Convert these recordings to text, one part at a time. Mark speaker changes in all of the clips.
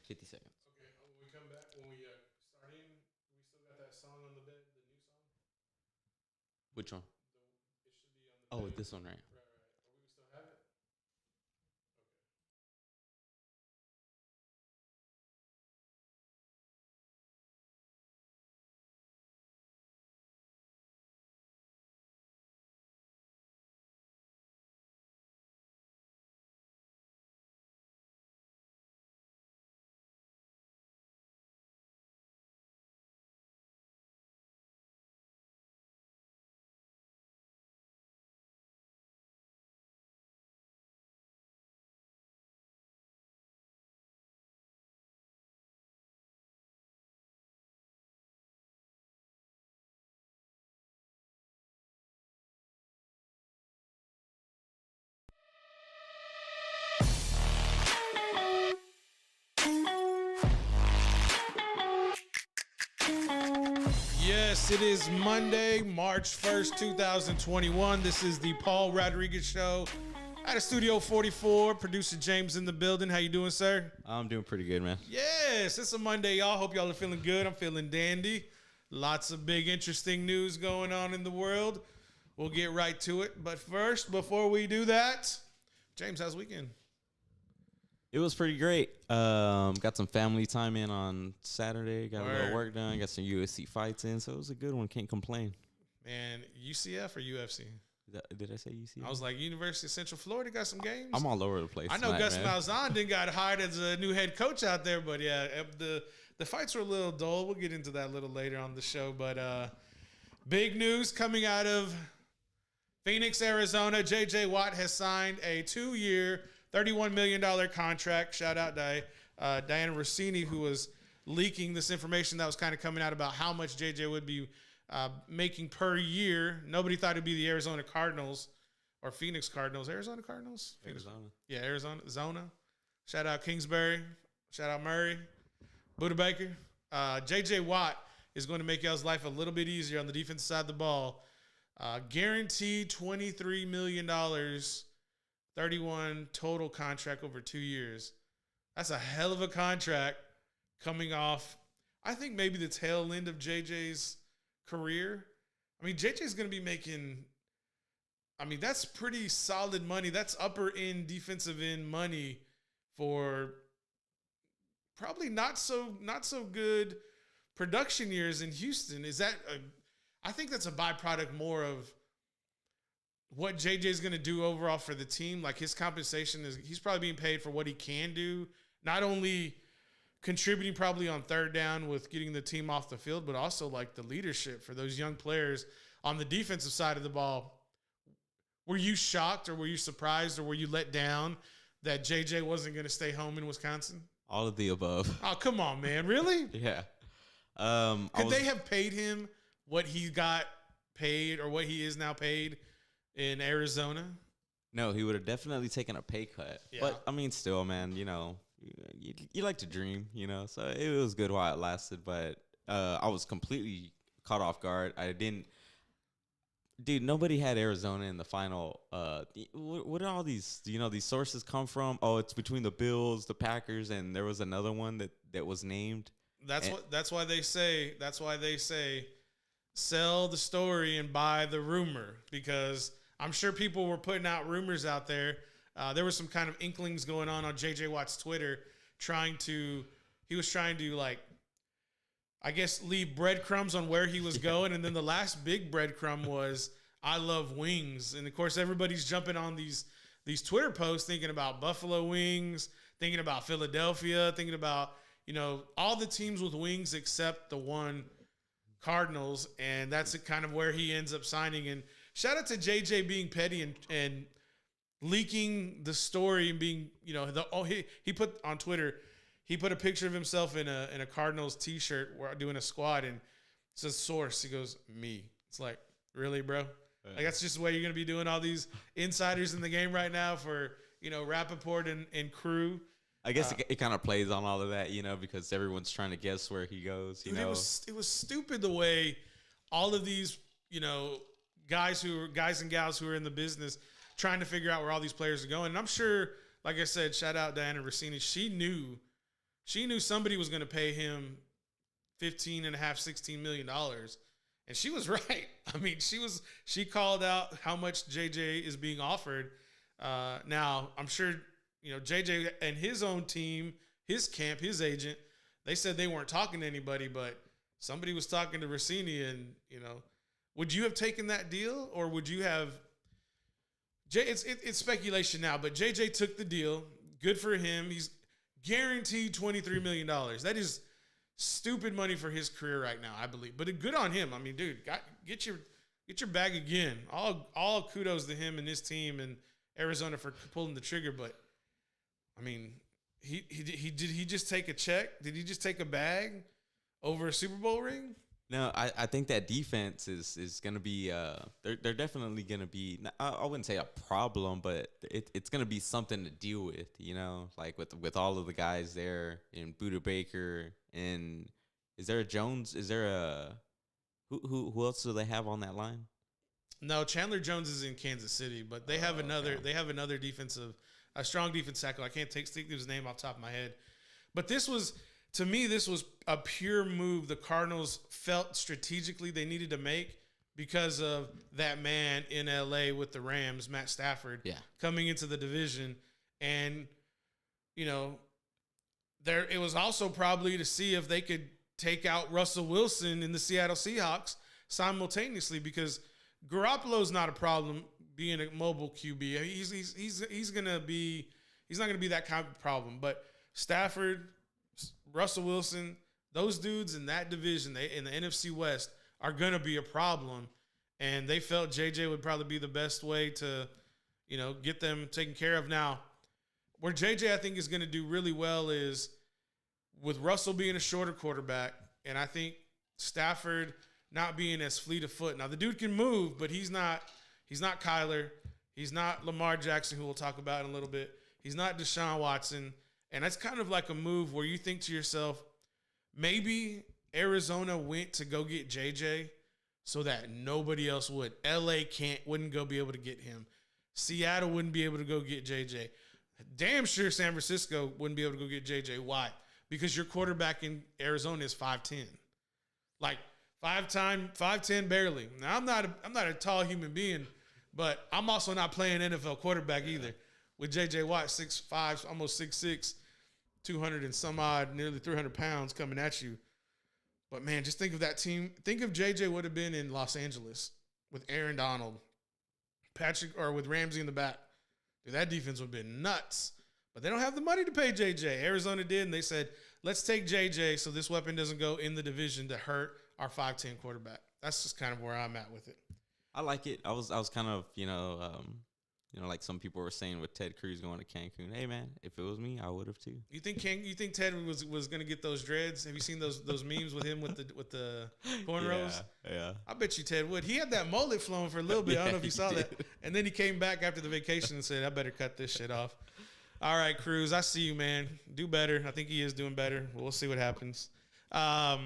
Speaker 1: 50 seconds.
Speaker 2: Okay, when we come back, when we start in, we still got that song on the bed, the new song.
Speaker 1: Which one?
Speaker 2: It should be on the
Speaker 1: Oh,
Speaker 2: bed.
Speaker 1: this one, right?
Speaker 2: Right. Are we still have it? Okay. Yes, it is Monday, March 1st, 2021. This is the Paul Rodriguez Show out of Studio 44. Producer James in the building. How you doing, sir?
Speaker 1: I'm doing pretty good, man.
Speaker 2: Yes, it's a Monday, y'all. Hope y'all are feeling good. I'm feeling dandy. Lots of big, interesting news going on in the world. We'll get right to it. But first, before we do that, James, how's the weekend?
Speaker 1: It was pretty great. Got some family time in on Saturday. Got a little work done. Got some UFC fights in, so it was a good one. Can't complain.
Speaker 2: Man, UCF or UFC?
Speaker 1: Did I say UCF?
Speaker 2: I was like, University of Central Florida got some games.
Speaker 1: I'm all over the place.
Speaker 2: I know
Speaker 1: tonight,
Speaker 2: Gus
Speaker 1: man.
Speaker 2: Malzahn didn't got hired as a new head coach out there, but yeah, the fights were a little dull. We'll get into that a little later on the show. But big news coming out of Phoenix, Arizona. J.J. Watt has signed a 2-year, $31 million contract. Shout out Diana Rossini, who was leaking this information that was kind of coming out about how much J.J. would be making per year. Nobody thought it'd be the Arizona Cardinals or Phoenix Cardinals. Arizona Cardinals?
Speaker 1: Arizona.
Speaker 2: Yeah, Arizona. Zona. Shout out Kingsbury. Shout out Murray. Buda Baker. J.J. Watt is going to make y'all's life a little bit easier on the defensive side of the ball. Guaranteed $23 million, 31 total contract over 2 years. That's a hell of a contract coming off, I think, maybe the tail end of JJ's career. I mean, JJ's going to be making, I mean, that's pretty solid money. That's upper end, defensive end money for probably not so good production years in Houston. Is that I think that's a byproduct more of what JJ is going to do overall for the team. Like his compensation is, he's probably being paid for what he can do, not only contributing probably on third down with getting the team off the field, but also like the leadership for those young players on the defensive side of the ball. Were you shocked or were you surprised or were you let down that JJ wasn't going to stay home in Wisconsin?
Speaker 1: All of the above.
Speaker 2: Oh, come on, man. Really?
Speaker 1: Yeah.
Speaker 2: Could they have paid him what he got paid or what he is now paid in Arizona?
Speaker 1: No, he would have definitely taken a pay cut.
Speaker 2: Yeah.
Speaker 1: But, I mean, still, man, you like to dream, so it was good while it lasted. But I was completely caught off guard. Dude, nobody had Arizona in the final. What are all these, these sources come from? Oh, it's between the Bills, the Packers, and there was another one that was named.
Speaker 2: That's why they say sell the story and buy the rumor, because I'm sure people were putting out rumors out there. There was some kind of inklings going on JJ Watt's Twitter he was trying to like, I guess, leave breadcrumbs on where he was going. And then the last big breadcrumb was, I love wings. And of course, everybody's jumping on these Twitter posts thinking about Buffalo wings, thinking about Philadelphia, thinking about, all the teams with wings except the one Cardinals. And that's kind of where he ends up signing. And shout out to JJ being petty and leaking the story and being, he put on Twitter, he put a picture of himself in a Cardinals t-shirt doing a squat, and it says source. He goes, me. It's like, really, bro? Like, that's just the way you're going to be doing all these insiders in the game right now for, Rappaport and crew.
Speaker 1: I guess it kind of plays on all of that, because everyone's trying to guess where he goes,
Speaker 2: Dude, it was stupid the way all of these, guys and gals who are in the business trying to figure out where all these players are going. And I'm sure, like I said, shout out Diana Rossini. She knew she knew somebody was going to pay him $15.5–16 million. And she was right. I mean, she called out how much JJ is being offered. Now, I'm sure, JJ and his own team, his camp, his agent, they said they weren't talking to anybody, but somebody was talking to Rossini. And, would you have taken that deal, or would you have it's speculation now, but JJ took the deal. Good for him. He's guaranteed $23 million. That is stupid money for his career right now, I believe. But good on him. I mean, dude, get your bag again. All kudos to him and his team and Arizona for pulling the trigger. But I mean, did he just take a check? Did he just take a bag over a Super Bowl ring?
Speaker 1: No, I think that defense is going to be they're definitely going to be, I wouldn't say a problem, but it's going to be something to deal with, like with all of the guys there and Buda Baker, and is there a Jones? Is there a who else do they have on that line?
Speaker 2: No, Chandler Jones is in Kansas City, but they have another defensive, a strong defense tackle. I can't think of his name off the top of my head, but this was a pure move the Cardinals felt strategically they needed to make because of that man in LA with the Rams, Matt Stafford, coming into the division. And, it was also probably to see if they could take out Russell Wilson in the Seattle Seahawks simultaneously, because Garoppolo's not a problem being a mobile QB. He's not going to be that kind of problem, but Stafford, Russell Wilson, those dudes in that division, in the NFC West, are going to be a problem. And they felt JJ would probably be the best way to, get them taken care of. Now, where JJ, I think, is going to do really well is with Russell being a shorter quarterback, and I think Stafford not being as fleet of foot. Now, the dude can move, but he's not Kyler. He's not Lamar Jackson, who we'll talk about in a little bit. He's not Deshaun Watson. And that's kind of like a move where you think to yourself, maybe Arizona went to go get JJ so that nobody else would. LA wouldn't be able to get him. Seattle wouldn't be able to go get JJ. Damn sure San Francisco wouldn't be able to go get JJ. Why? Because your quarterback in Arizona is 5'10". Like 5'10" barely. Now I'm not a tall human being, but I'm also not playing NFL quarterback either. With J.J. Watt, 6'5", almost 6'6", 200 and some odd, nearly 300 pounds coming at you. But, man, just think of that team. Think if J.J. would have been in Los Angeles with Aaron Donald, with Ramsey in the back. Dude, that defense would have been nuts. But they don't have the money to pay J.J. Arizona did, and they said, let's take J.J. so this weapon doesn't go in the division to hurt our 5'10" quarterback. That's just kind of where I'm at with it.
Speaker 1: I like it. I was kind of, like some people were saying with Ted Cruz going to Cancun. Hey man, if it was me, I would have too.
Speaker 2: You think Ted was going to get those dreads? Have you seen those memes with him with the cornrows?
Speaker 1: Yeah.
Speaker 2: I bet you Ted would. He had that mullet flowing for a little bit. I don't know if you saw that. And then he came back after the vacation and said, "I better cut this shit off." All right, Cruz, I see you, man. Do better. I think he is doing better. We'll see what happens. I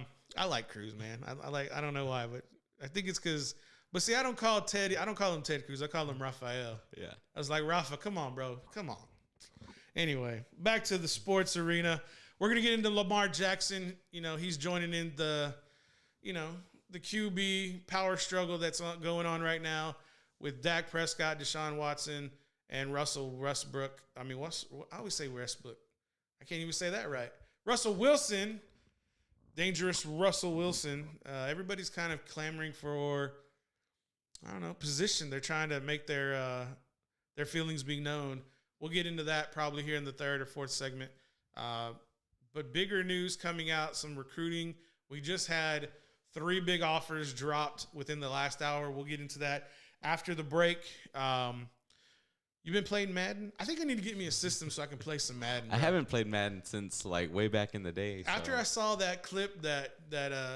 Speaker 2: like Cruz, man. I don't know why, but I think it's because. But see, I don't call him Ted Cruz. I call him Rafael.
Speaker 1: Yeah.
Speaker 2: I was like, Rafa, come on, bro. Come on. Anyway, back to the sports arena. We're going to get into Lamar Jackson. He's joining in the QB power struggle that's going on right now with Dak Prescott, Deshaun Watson, and Russell Westbrook. I always say Westbrook. I can't even say that right. Russell Wilson, dangerous Russell Wilson. Everybody's kind of clamoring for, position. They're trying to make their feelings being known. We'll get into that probably here in the third or fourth segment. But bigger news coming out, some recruiting. We just had 3 big offers dropped within the last hour. We'll get into that after the break. You've been playing Madden? I think I need to get me a system so I can play some Madden.
Speaker 1: I haven't played Madden since way back in the day. So.
Speaker 2: After I saw that clip that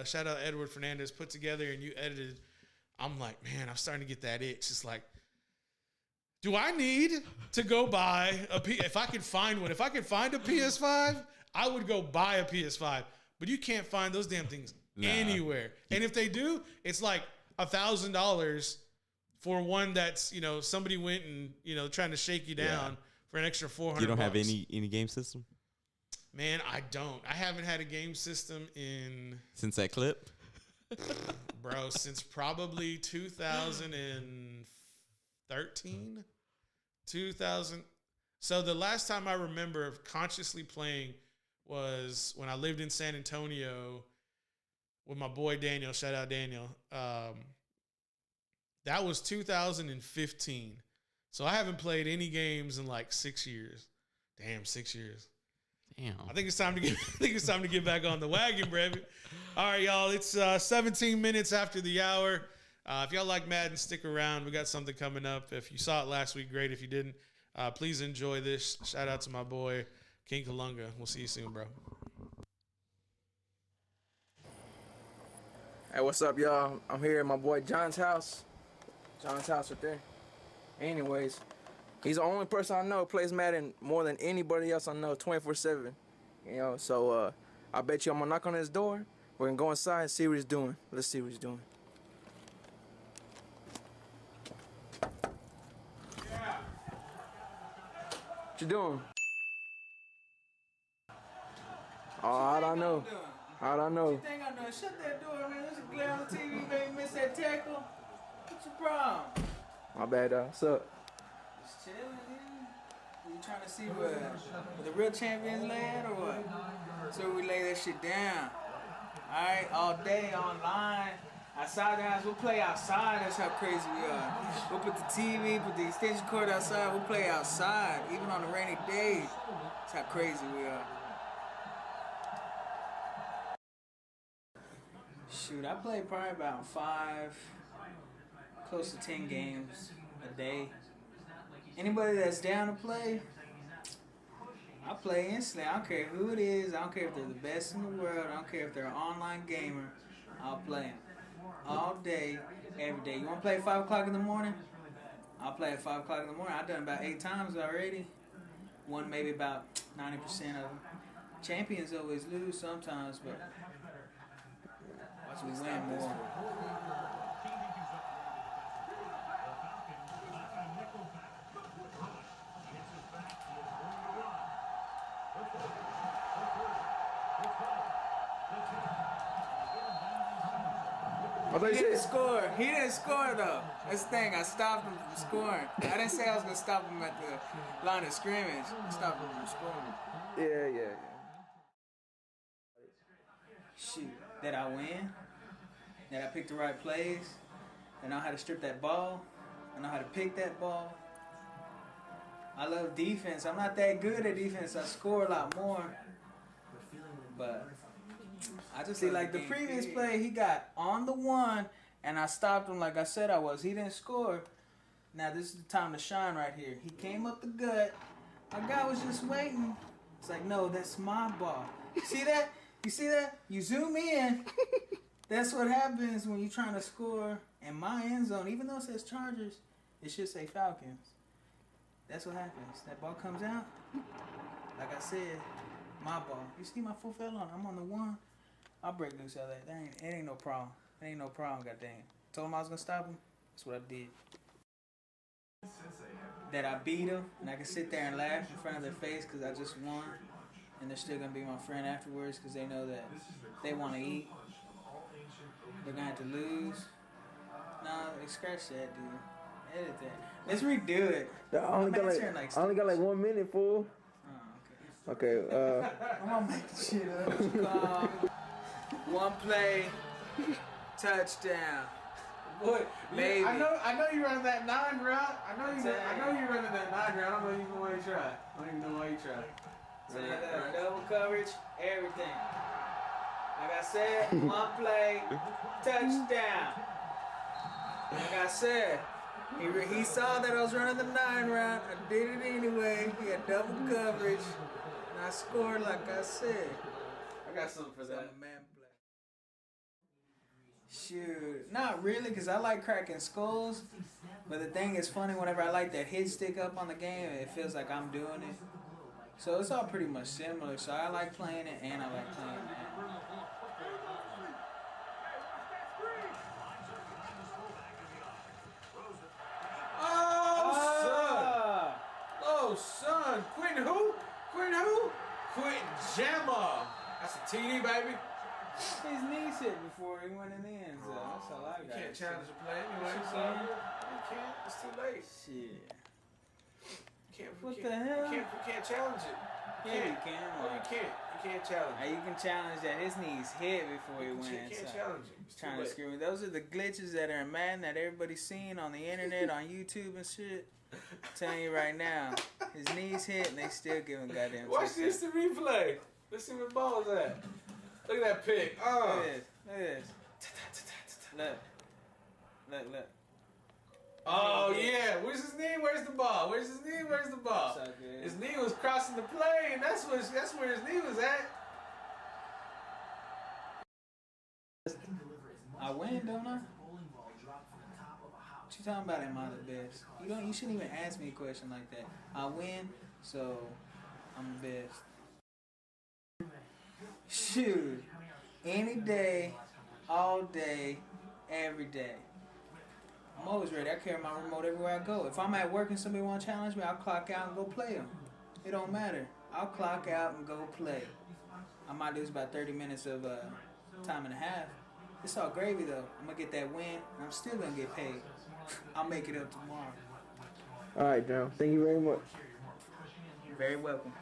Speaker 2: shout out Edward Fernandez put together and you edited, I'm like, man, I'm starting to get that itch. It's like, do I need to go buy if I could find one? If I could find a PS5, I would go buy a PS5. But you can't find those damn things anywhere. And if they do, it's like $1,000 for one that's, somebody went and, trying to shake you down for an extra $400.
Speaker 1: You don't have any game system?
Speaker 2: Man, I don't. I haven't had a game system in
Speaker 1: Since that clip?
Speaker 2: bro, since probably 2013, 2000. So the last time I remember consciously playing was when I lived in San Antonio with my boy Daniel. Shout out Daniel. That was 2015. So I haven't played any games in like 6 years. Damn, 6 years.
Speaker 1: Damn.
Speaker 2: I think it's time to get back on the wagon, baby. All right, y'all. It's 17 minutes after the hour. If y'all like Madden, stick around. We got something coming up. If you saw it last week, great. If you didn't, please enjoy this. Shout out to my boy King Kalunga. We'll see you soon, bro.
Speaker 3: Hey, what's up, y'all? I'm here at my boy John's house. John's house right there. Anyways, he's the only person I know who plays Madden more than anybody else I know, 24/7. You know, so I bet you I'm gonna knock on his door. We're gonna go inside and see what he's doing. Let's see what he's doing. Yeah. What you doing? Oh, how'd I know? How'd I know?
Speaker 4: What you think I'm doing? Shut that door, man. There's a glare on the TV, baby. Miss that tackle. What's your problem?
Speaker 3: My bad, dog. What's up?
Speaker 4: Just chilling, man. You trying to see where the real champions lay at or what? So we lay that shit down. Alright, all day online. Outside the house, we'll play outside. That's how crazy we are. We'll put the TV, put the extension cord outside. We'll play outside, even on a rainy day. That's how crazy we are. Shoot, I play probably about 5, close to 10 games a day. Anybody that's down to play, I play instantly. I don't care who it is. I don't care if they're the best in the world. I don't care if they're an online gamer. I'll play them all day, every day. You want to play at 5 o'clock in the morning? I'll play at 5 o'clock in the morning. I've done about 8 times already. Won maybe about 90% of them. Champions always lose sometimes, but we win more. He didn't score. He didn't score though. That's the thing. I stopped him from scoring. I didn't say I was gonna stop him at the line of scrimmage. I stopped him from scoring.
Speaker 3: Yeah.
Speaker 4: Shoot, did I win? Did I pick the right plays? I know how to strip that ball. I know how to pick that ball. I love defense. I'm not that good at defense. I score a lot more. But I just see like the previous play, he got on the one, and I stopped him like I said I was. He didn't score. Now this is the time to shine right here. He came up the gut. My guy was just waiting. It's like, no, that's my ball. See that? You see that? You zoom in. That's what happens when you're trying to score in my end zone. Even though it says Chargers, it should say Falcons. That's what happens. That ball comes out. Like I said, my ball. You see my foot fell on. I'm on the one. I'll break loose out of that. It ain't no problem. It ain't no problem, goddamn. Told him I was going to stop him. That's what I did. That I beat him, and I can sit there and laugh in front of their face because I just won. And they're still going to be my friend afterwards because they know that they want to eat. They're going to have to lose. No, scratch that, dude. Edit that. Let's redo it.
Speaker 3: I only got like 1 minute, fool.
Speaker 4: Oh,
Speaker 3: Okay.
Speaker 4: I'm going to make shit up. One play, touchdown.
Speaker 2: Boy,
Speaker 4: maybe.
Speaker 2: I know you run that 9 route. I know you running that 9 route. I don't know even why you try. I don't even know why you try.
Speaker 4: Double coverage, everything. Like I said, one play, touchdown. Like I said, he saw that I was running the 9 route. I did it anyway. He had double coverage, and I scored like I said.
Speaker 2: I got something for that.
Speaker 4: Man play. Shoot, not really, because I like cracking skulls. But the thing is funny, whenever I like that hit stick up on the game, it feels like I'm doing it. So it's all pretty much similar. So I like playing it, and I like playing it.
Speaker 2: Oh, son. Quentin who? Quentin
Speaker 3: jammer. That's a TD, baby.
Speaker 4: His knees hit before he went in the end zone. That's all I got.
Speaker 3: You can't challenge the play anyway.
Speaker 4: You
Speaker 3: So
Speaker 4: can.
Speaker 3: you can't. It's too late.
Speaker 4: Shit.
Speaker 3: What the hell? You can't challenge it.
Speaker 4: Yeah, you can.
Speaker 3: No, you can't. You can't challenge it.
Speaker 4: You can challenge that. His knees hit before he went.
Speaker 3: You can't challenge it. It's
Speaker 4: trying to screw me. Those are the glitches that are in Madden that everybody's seen on the internet, on YouTube and shit. I'm telling you right now, his knees hit and they still giving goddamn.
Speaker 3: Watch this the replay. Let's see where the ball is at. Look at that pick.
Speaker 4: Look at this. Look at this. Look.
Speaker 3: Oh yeah. Where's his knee? Where's the ball? Where's his knee? Where's the ball? His knee was crossing the plane, and that's where his knee was at.
Speaker 4: I win, don't I? What you talking about? Am I the best? You shouldn't even ask me a question like that. I win, so I'm the best. Shoot, any day, all day, every day. I'm always ready. I carry my remote everywhere I go. If I'm at work and somebody want to challenge me, I'll clock out and go play them. It don't matter. I'll clock out and go play. I might lose about 30 minutes of time and a half. It's all gravy though. I'm gonna get that win, and I'm still gonna get paid. I'll make it up tomorrow.
Speaker 3: All right, Joe. Thank you very much.
Speaker 4: You're very welcome.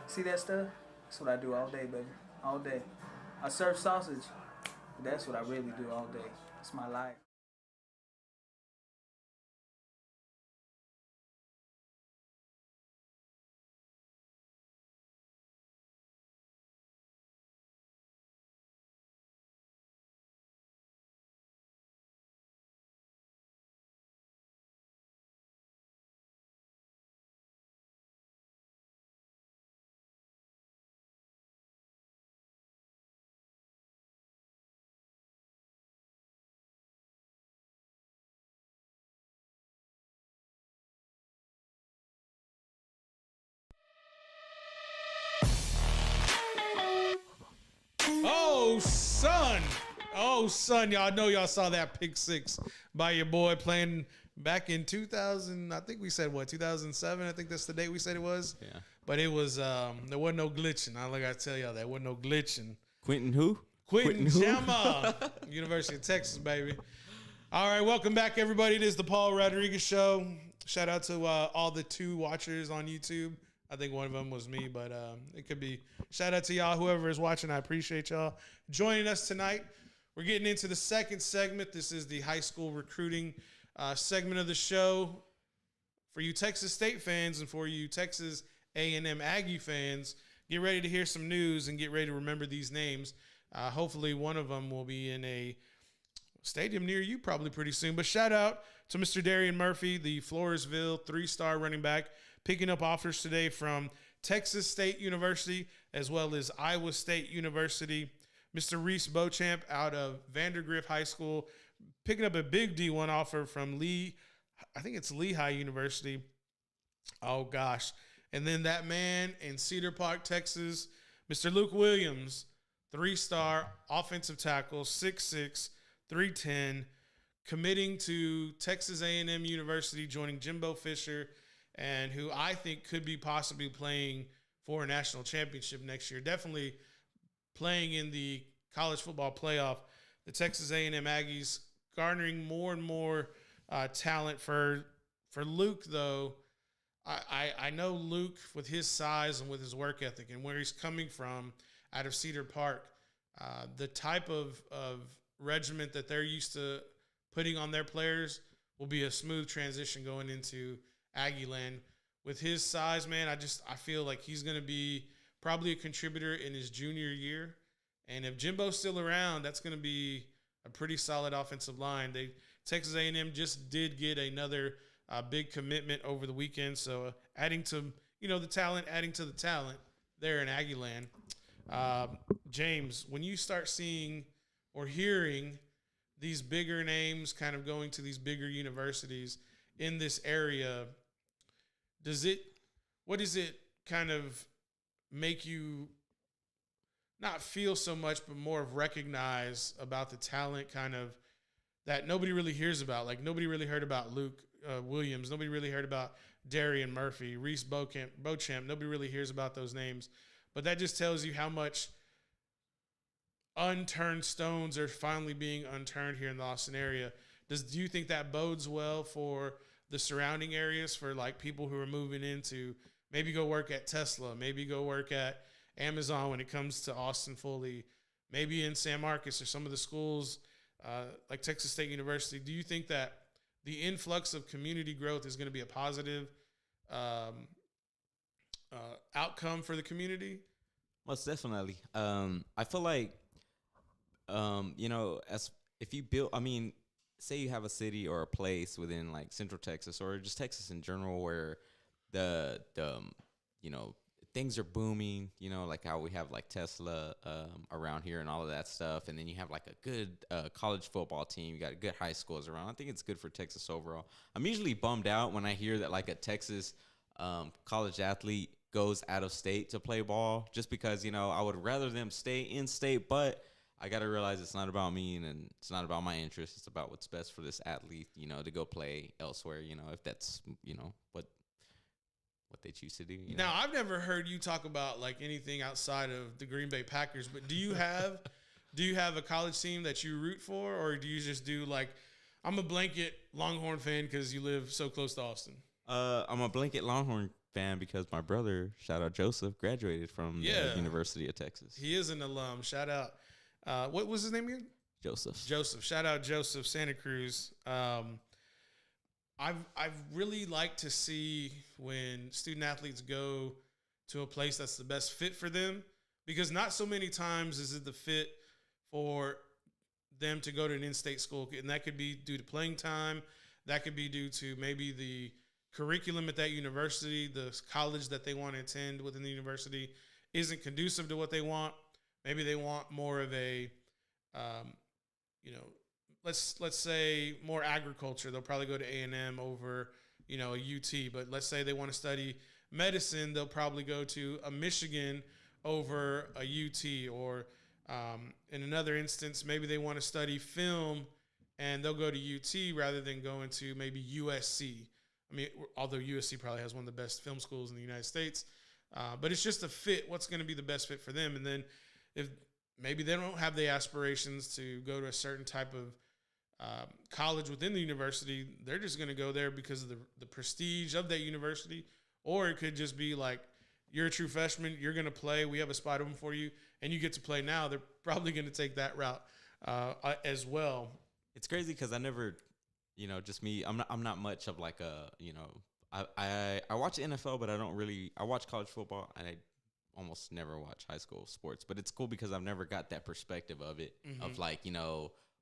Speaker 4: See that stuff? That's what I do all day, baby. All day. I serve sausage, but that's what I really do all day. It's my life.
Speaker 2: Oh, son, y'all know y'all saw that pick six by your boy playing back in 2000. I think we said, 2007? I think that's the date we said it was.
Speaker 1: Yeah.
Speaker 2: But it was, there wasn't no glitching. I gotta tell y'all, there wasn't no glitching.
Speaker 1: Quentin who?
Speaker 2: Quentin Jammer, University of Texas, baby. All right, welcome back, everybody. It is the Paul Rodriguez Show. Shout out to all the 2 watchers on YouTube. I think one of them was me, but it could be. Shout out to y'all, whoever is watching. I appreciate y'all joining us tonight. We're getting into the second segment. This is the high school recruiting segment of the show. For you Texas State fans and for you Texas A&M Aggie fans, get ready to hear some news and get ready to remember these names. Hopefully one of them will be in a stadium near you probably pretty soon. But shout out to Mr. Darian Murphy, the Floresville 3-star running back, picking up offers today from Texas State University as well as Iowa State University. Mr. Reese Beauchamp out of Vandergrift High School, picking up a big D1 offer from I think it's Lehigh University. Oh, gosh. And then that man in Cedar Park, Texas, Mr. Luke Williams, 3-star offensive tackle, 6'6", 310, committing to Texas A&M University, joining Jimbo Fisher, and who I think could be possibly playing for a national championship next year. Definitely playing in the college football playoff. The Texas A&M Aggies garnering more and more talent for Luke, though. I know Luke, with his size and with his work ethic and where he's coming from out of Cedar Park, the type of regiment that they're used to putting on their players will be a smooth transition going into Aggie land. With his size, man, I feel like he's going to be probably a contributor in his junior year. And if Jimbo's still around, that's going to be a pretty solid offensive line. Texas A&M just did get another big commitment over the weekend. So adding to the talent there in Aggie land. James, when you start seeing or hearing these bigger names kind of going to these bigger universities in this area, what does it kind of make you not feel so much, but more of recognize about the talent kind of that nobody really hears about? Like, nobody really heard about Luke Williams. Nobody really heard about Darian Murphy, Reese Beauchamp. Nobody really hears about those names. but that just tells you how much unturned stones are finally being unturned here in the Austin area. Do you think that bodes well for the surrounding areas, for like people who are moving into maybe go work at Tesla, maybe go work at Amazon when it comes to Austin fully, maybe in San Marcos or some of the schools like Texas State University? Do you think that the influx of community growth is going to be a positive outcome for the community?
Speaker 1: Most definitely. I feel like, as if you build, I mean, say you have a city or a place within like Central Texas or just Texas in general where the things are booming, like how we have like Tesla around here and all of that stuff. And then you have like a good college football team. You got good high schools around. I think it's good for Texas overall. I'm usually bummed out when I hear that like a Texas college athlete goes out of state to play ball, just because, I would rather them stay in state, but I got to realize it's not about me and it's not about my interests. It's about what's best for this athlete, to go play elsewhere, if that's, what they choose to do.
Speaker 2: Now, I've never heard you talk about like anything outside of the Green Bay Packers, but do you have a college team that you root for, or do you just do like, I'm a blanket Longhorn fan because you live so close to Austin?
Speaker 1: I'm a blanket Longhorn fan because my brother, shout out Joseph, graduated from the University of Texas.
Speaker 2: He is an alum. Shout out. What was his name again?
Speaker 1: Joseph.
Speaker 2: Shout out Joseph, Santa Cruz. I've really liked to see when student athletes go to a place that's the best fit for them, because not so many times is it the fit for them to go to an in-state school, and that could be due to playing time. That could be due to maybe the curriculum at that university, the college that they want to attend within the university isn't conducive to what they want. Maybe they want more of a, let's say more agriculture. They'll probably go to A&M over, a UT. But let's say they want to study medicine, they'll probably go to a Michigan over a UT. Or in another instance, maybe they want to study film and they'll go to UT rather than going to maybe USC. I mean, although USC probably has one of the best film schools in the United States. But it's just a fit. What's going to be the best fit for them? And then if maybe they don't have the aspirations to go to a certain type of college within the university, they're just going to go there because of the prestige of that university. Or it could just be like, you're a true freshman, you're going to play, we have a spot open for you, and you get to play now. They're probably going to take that route as well.
Speaker 1: It's crazy because I never, just me, I'm not much of like a, I watch NFL, but I watch college football, and I almost never watch high school sports. But it's cool because I've never got that perspective of it, of like,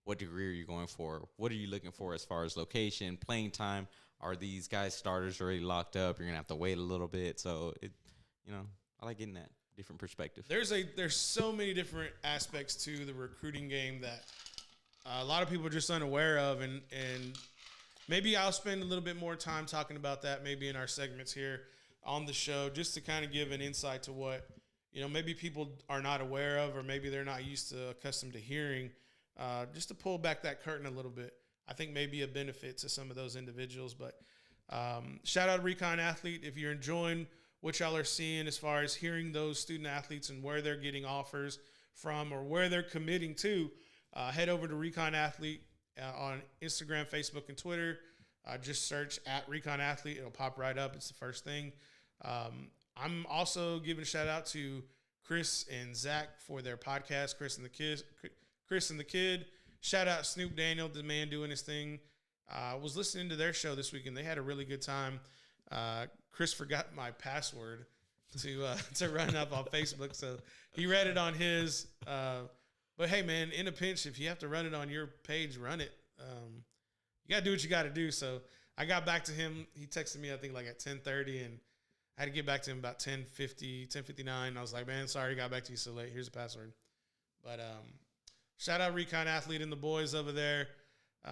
Speaker 1: what degree are you going for? What are you looking for as far as location, playing time? Are these guys starters already locked up? You're going to have to wait a little bit. So, I like getting that different perspective.
Speaker 2: There's so many different aspects to the recruiting game that a lot of people are just unaware of. And maybe I'll spend a little bit more time talking about that maybe in our segments here on the show, just to kind of give an insight to what, maybe people are not aware of, or maybe they're not accustomed to hearing. Just to pull back that curtain a little bit, I think may be a benefit to some of those individuals. But shout out to Recon Athlete. If you're enjoying what y'all are seeing as far as hearing those student athletes and where they're getting offers from or where they're committing to, head over to Recon Athlete on Instagram, Facebook, and Twitter. Just search at Recon Athlete. It'll pop right up. It's the first thing. I'm also giving a shout out to Chris and Zach for their podcast, Chris and the Kid. Shout out Snoop Daniel, the man doing his thing. I was listening to their show this week, and they had a really good time. Chris forgot my password to run up on Facebook, so he read it on his. But hey, man, in a pinch, if you have to run it on your page, run it. You got to do what you got to do. So I got back to him. He texted me, I think, like at 10:30, and I had to get back to him about 10:50, 10:59. I was like, man, sorry I got back to you so late. Here's the password. But shout out Recon Athlete and the boys over there.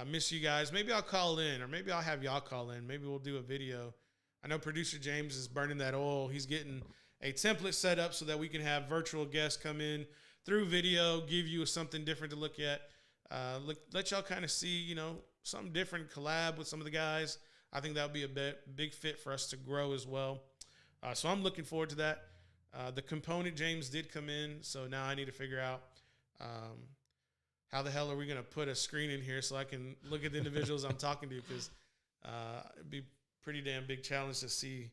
Speaker 2: Miss you guys. Maybe I'll call in, or maybe I'll have y'all call in. Maybe we'll do a video. I know producer James is burning that oil. He's getting a template set up so that we can have virtual guests come in through video, give you something different to look at. Let y'all kind of see, something different, collab with some of the guys. I think that would be a big fit for us to grow as well. So I'm looking forward to that. The component James did come in, so now I need to figure out how the hell are we going to put a screen in here so I can look at the individuals I'm talking to, because it'd be pretty damn big challenge to see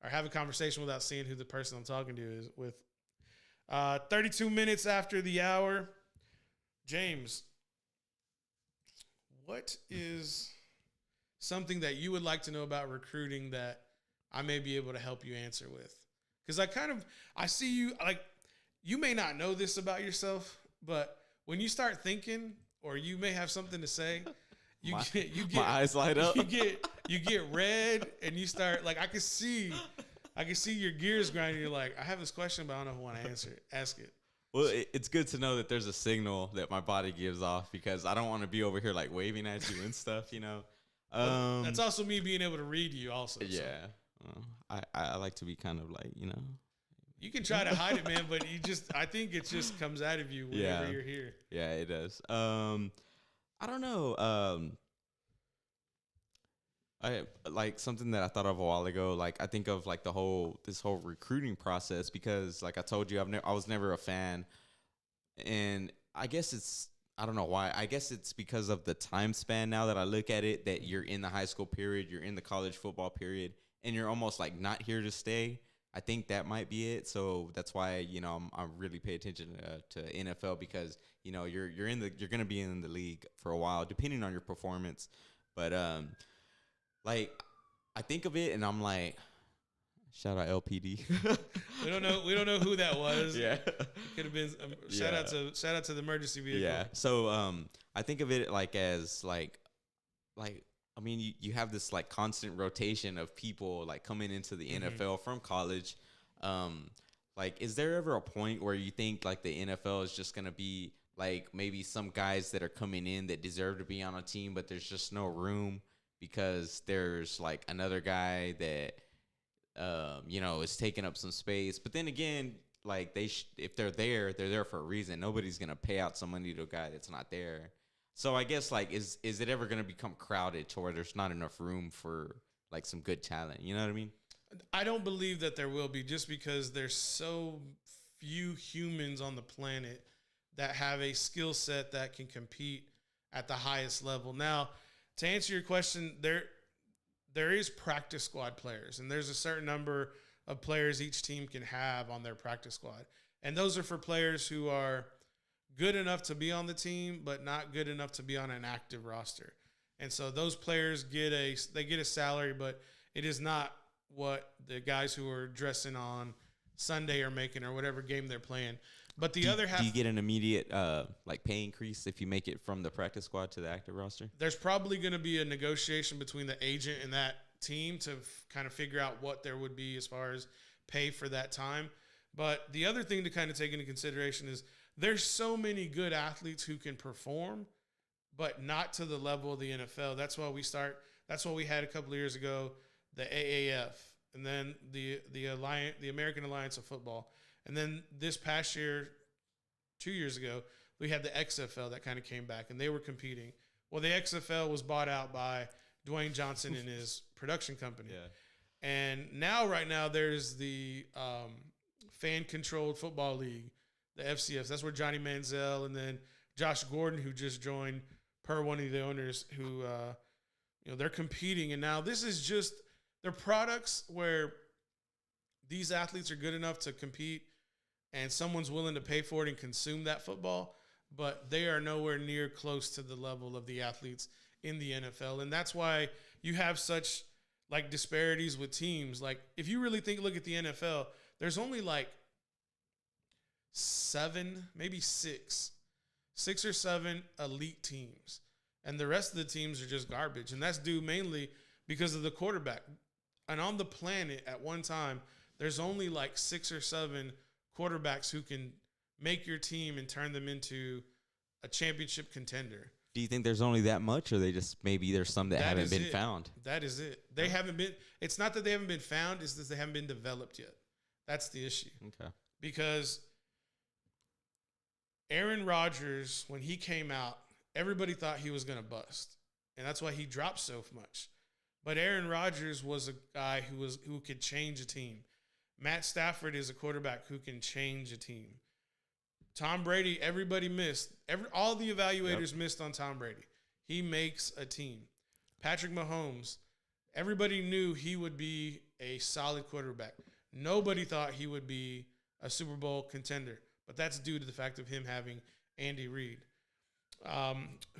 Speaker 2: or have a conversation without seeing who the person I'm talking to is with. 32 minutes after the hour. James, what is something that you would like to know about recruiting that I may be able to help you answer with? Because I see you, like, you may not know this about yourself, but when you start thinking, or you may have something to say, you get
Speaker 1: my eyes light up.
Speaker 2: You get red, and you start, like, I can see your gears grinding. You're like, I have this question, but I don't know if I want to ask it.
Speaker 1: Well, it's good to know that there's a signal that my body gives off, because I don't want to be over here like waving at you and stuff, you know.
Speaker 2: That's also me being able to read you also.
Speaker 1: Yeah. So. I like to be kind of like, you know.
Speaker 2: You can try to hide it, man, but I think it just comes out of you whenever you're here.
Speaker 1: Yeah, it does. I don't know. I like something that I thought of a while ago. Like, I think of like this whole recruiting process, because like I told you, I was never a fan, and I guess I don't know why. I guess it's because of the time span now that I look at it, that you're in the high school period, you're in the college football period, and you're almost like not here to stay. I think that might be it. So that's why, you know, I really pay attention to NFL, because, you know, you're going to be in the league for a while, depending on your performance. But like, I think of it and I'm like, shout out LPD.
Speaker 2: We don't know who that was.
Speaker 1: Yeah,
Speaker 2: could have been shout out to the emergency vehicle.
Speaker 1: Yeah. So I think of it like as like I mean, you have this like constant rotation of people like coming into the NFL from college. Like, is there ever a point where you think like the NFL is just gonna be like maybe some guys that are coming in that deserve to be on a team, but there's just no room because there's like another guy that you know, is taking up some space? But then again, like if they're there for a reason. Nobody's gonna pay out some money to a guy that's not there. So I guess like is it ever gonna become crowded to where there's not enough room for like some good talent? You know what I mean?
Speaker 2: I don't believe that there will be, just because there's so few humans on the planet that have a skill set that can compete at the highest level. Now, to answer your question, there is practice squad players, and there's a certain number of players each team can have on their practice squad. And those are for players who are good enough to be on the team, but not good enough to be on an active roster. And so those players get a salary, but it is not what the guys who are dressing on Sunday are making, or whatever game they're playing. But the other half,
Speaker 1: do you get an immediate like pay increase if you make it from the practice squad to the active roster?
Speaker 2: There's probably going to be a negotiation between the agent and that team to kind of figure out what there would be as far as pay for that time. But the other thing to kind of take into consideration is there's so many good athletes who can perform, but not to the level of the NFL. That's why we had a couple of years ago the AAF, and then the American Alliance of Football. And then this past year, 2 years ago, we had the XFL that kind of came back, and they were competing. Well, the XFL was bought out by Dwayne Johnson and his production company.
Speaker 1: Yeah.
Speaker 2: And right now, there's the fan-controlled football league, the FCS. That's where Johnny Manziel and then Josh Gordon, who just joined, per one of the owners, who they're competing. And now this is just their products where these athletes are good enough to compete, and someone's willing to pay for it and consume that football, but they are nowhere near close to the level of the athletes in the NFL. And that's why you have such like disparities with teams. Like, if you really look at the NFL, there's only like 7, maybe 6 or 7 elite teams. And the rest of the teams are just garbage. And that's due mainly because of the quarterback. And on the planet at one time, there's only like 6 or 7 quarterbacks who can make your team and turn them into a championship contender.
Speaker 1: Do you think there's only that much, or maybe there's some that haven't been found?
Speaker 2: That is it. They haven't been. It's not that they haven't been found. It's that they haven't been developed yet. That's the issue.
Speaker 1: Okay.
Speaker 2: Because Aaron Rodgers, when he came out, everybody thought he was going to bust, and that's why he dropped so much. But Aaron Rodgers was a guy who could change a team. Matt Stafford is a quarterback who can change a team. Tom Brady, everybody missed. All the evaluators missed on Tom Brady. He makes a team. Patrick Mahomes, everybody knew he would be a solid quarterback. Nobody thought he would be a Super Bowl contender, but that's due to the fact of him having Andy Reid,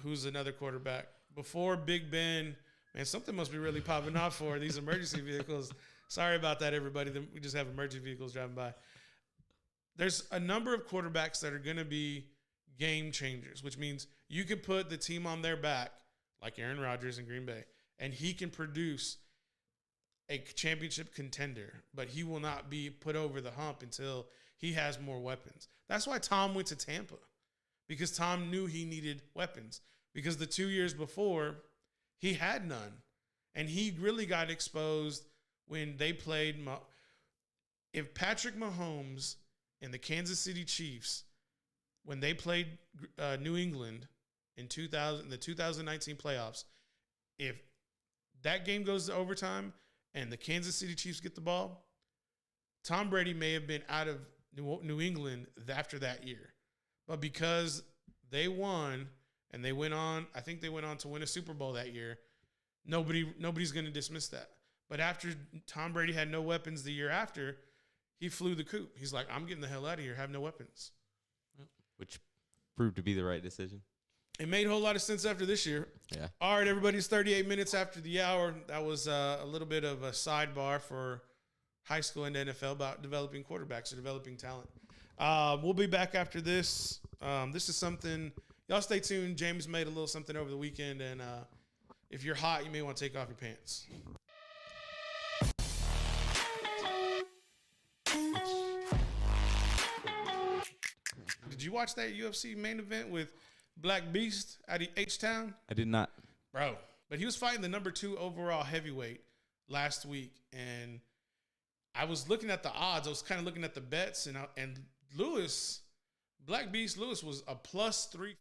Speaker 2: who's another quarterback. Before Big Ben, man, something must be really popping off for these emergency vehicles. Sorry about that, everybody. We just have emergency vehicles driving by. There's a number of quarterbacks that are going to be game changers, which means you can put the team on their back, like Aaron Rodgers in Green Bay, and he can produce a championship contender, but he will not be put over the hump until he has more weapons. That's why Tom went to Tampa, because Tom knew he needed weapons, because the 2 years before, he had none, and he really got exposed when they played. If Patrick Mahomes and the Kansas City Chiefs, when they played New England in the 2019 playoffs, if that game goes to overtime and the Kansas City Chiefs get the ball, Tom Brady may have been out of New England after that year. But because they won and they went on, I think they went on to win a Super Bowl that year, nobody's going to dismiss that. But after Tom Brady had no weapons the year after, he flew the coop. He's like, I'm getting the hell out of here. Have no weapons.
Speaker 1: Which proved to be the right decision.
Speaker 2: It made a whole lot of sense after this year.
Speaker 1: Yeah. All
Speaker 2: right, everybody, it's 38 minutes after the hour. That was a little bit of a sidebar for high school and NFL about developing quarterbacks or developing talent. We'll be back after this. This is something, y'all stay tuned. James made a little something over the weekend, and if you're hot, you may want to take off your pants. Did you watch that UFC main event with Black Beast out of H-Town?
Speaker 1: I did not.
Speaker 2: Bro. But he was fighting the number 2 overall heavyweight last week. And I was looking at the odds. I was kind of looking at the bets. And Lewis, Black Beast Lewis was a +3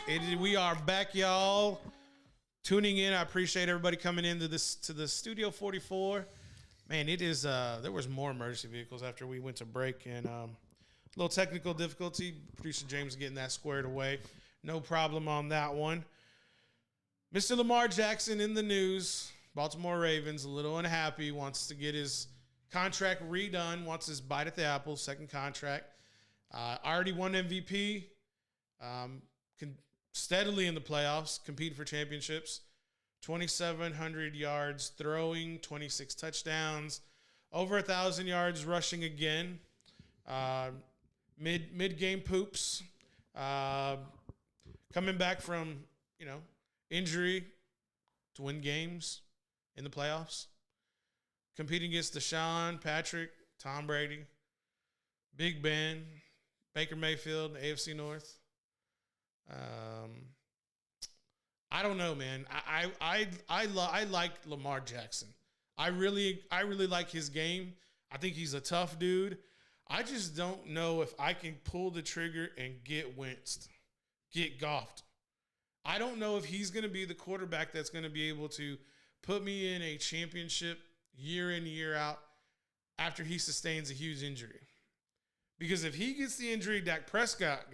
Speaker 2: We are back, y'all. Tuning in. I appreciate everybody coming into to the Studio 44. Man, it is. There was more emergency vehicles after we went to break, and a little technical difficulty. Producer James getting that squared away. No problem on that one. Mr. Lamar Jackson in the news. Baltimore Ravens a little unhappy. Wants to get his contract redone. Wants his bite at the apple. Second contract. Already won MVP. Steadily in the playoffs, competing for championships. 2,700 yards throwing, 26 touchdowns, over 1,000 yards rushing again. Mid-game poops. Coming back from, injury to win games in the playoffs. Competing against Deshaun, Patrick, Tom Brady, Big Ben, Baker Mayfield, AFC North. I don't know, man. I like Lamar Jackson. I really like his game. I think he's a tough dude. I just don't know if I can pull the trigger and get winced, get golfed. I don't know if he's going to be the quarterback that's going to be able to put me in a championship year in, year out after he sustains a huge injury. Because if he gets the injury Dak Prescott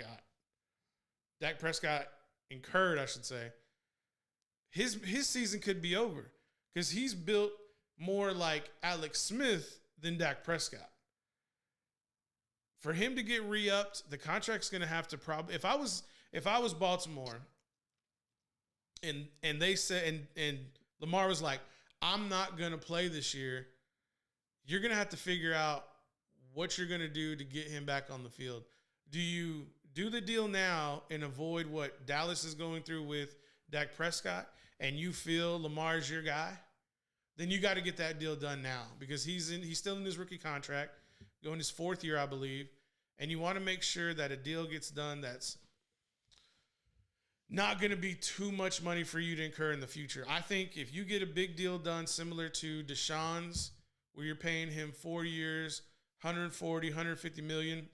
Speaker 2: incurred, I should say, his season could be over because he's built more like Alex Smith than Dak Prescott. For him to get re-upped, the contract's going to have to probably. If I was Baltimore, and they said and Lamar was like, I'm not going to play this year, you're going to have to figure out what you're going to do to get him back on the field. Do you do the deal now and avoid what Dallas is going through with Dak Prescott, and you feel Lamar's your guy? Then you got to get that deal done now because he's still in his rookie contract, going his fourth year, I believe, and you want to make sure that a deal gets done that's not going to be too much money for you to incur in the future. I think if you get a big deal done similar to Deshaun's, where you're paying him 4 years, 140, 150 million,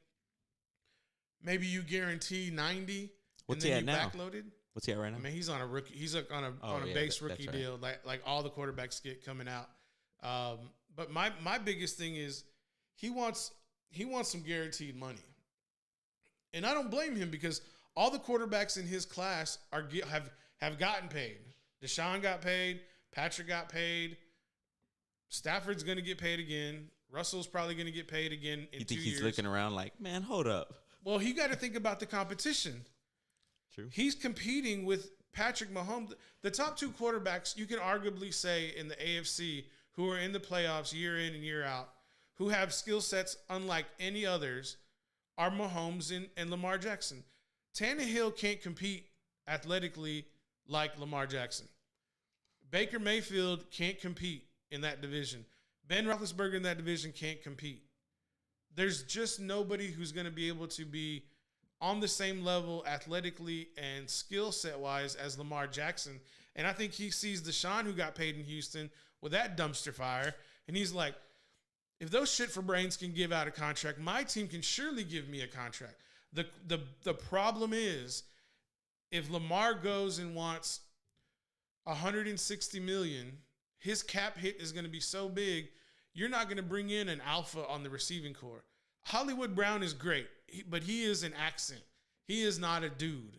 Speaker 2: maybe you guarantee 90.
Speaker 1: What's
Speaker 2: and
Speaker 1: he
Speaker 2: then
Speaker 1: at
Speaker 2: you
Speaker 1: now?
Speaker 2: backloaded.
Speaker 1: What's he at right now?
Speaker 2: I mean, he's on a rookie. He's on a base rookie deal, like all the quarterbacks get coming out. But my biggest thing is he wants some guaranteed money, and I don't blame him because all the quarterbacks in his class have gotten paid. Deshaun got paid. Patrick got paid. Stafford's going to get paid again. Russell's probably going to get paid again in 2 years.
Speaker 1: You think he's looking around like, man, hold up?
Speaker 2: Well, you got to think about the competition.
Speaker 1: True.
Speaker 2: He's competing with Patrick Mahomes. The top two quarterbacks, you can arguably say in the AFC, who are in the playoffs year in and year out, who have skill sets unlike any others, are Mahomes and Lamar Jackson. Tannehill can't compete athletically like Lamar Jackson. Baker Mayfield can't compete in that division. Ben Roethlisberger in that division can't compete. There's just nobody who's going to be able to be on the same level athletically and skill set wise as Lamar Jackson. And I think he sees Deshaun, who got paid in Houston, with that dumpster fire. And he's like, if those shit for brains can give out a contract, my team can surely give me a contract. The problem is if Lamar goes and wants $160 million, his cap hit is going to be so big, you're not going to bring in an alpha on the receiving corps. Hollywood Brown is great, but he is an accent. He is not a dude.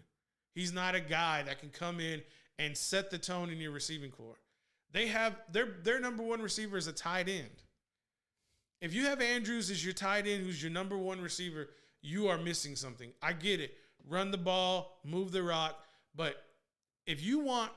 Speaker 2: He's not a guy that can come in and set the tone in your receiving corps. They have their number one receiver is a tight end. If you have Andrews as your tight end, who's your number one receiver, you are missing something. I get it. Run the ball, move the rock, but if you want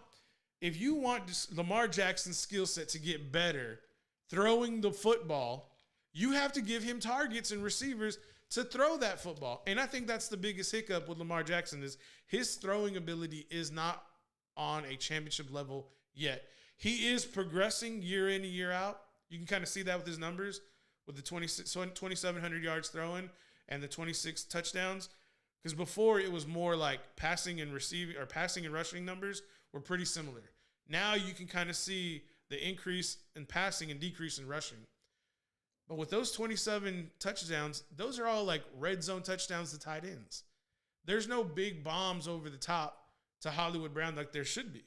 Speaker 2: Lamar Jackson's skill set to get better throwing the football, you have to give him targets and receivers to throw that football. And I think that's the biggest hiccup with Lamar Jackson is his throwing ability is not on a championship level yet. He is progressing year in and year out. You can kind of see that with his numbers, with the 2,700 yards throwing and the 26 touchdowns. Because before it was more like passing and receiving or passing and rushing numbers were pretty similar. Now you can kind of see the increase in passing and decrease in rushing. But with those 27 touchdowns, those are all like red zone touchdowns to tight ends. There's no big bombs over the top to Hollywood Brown like there should be.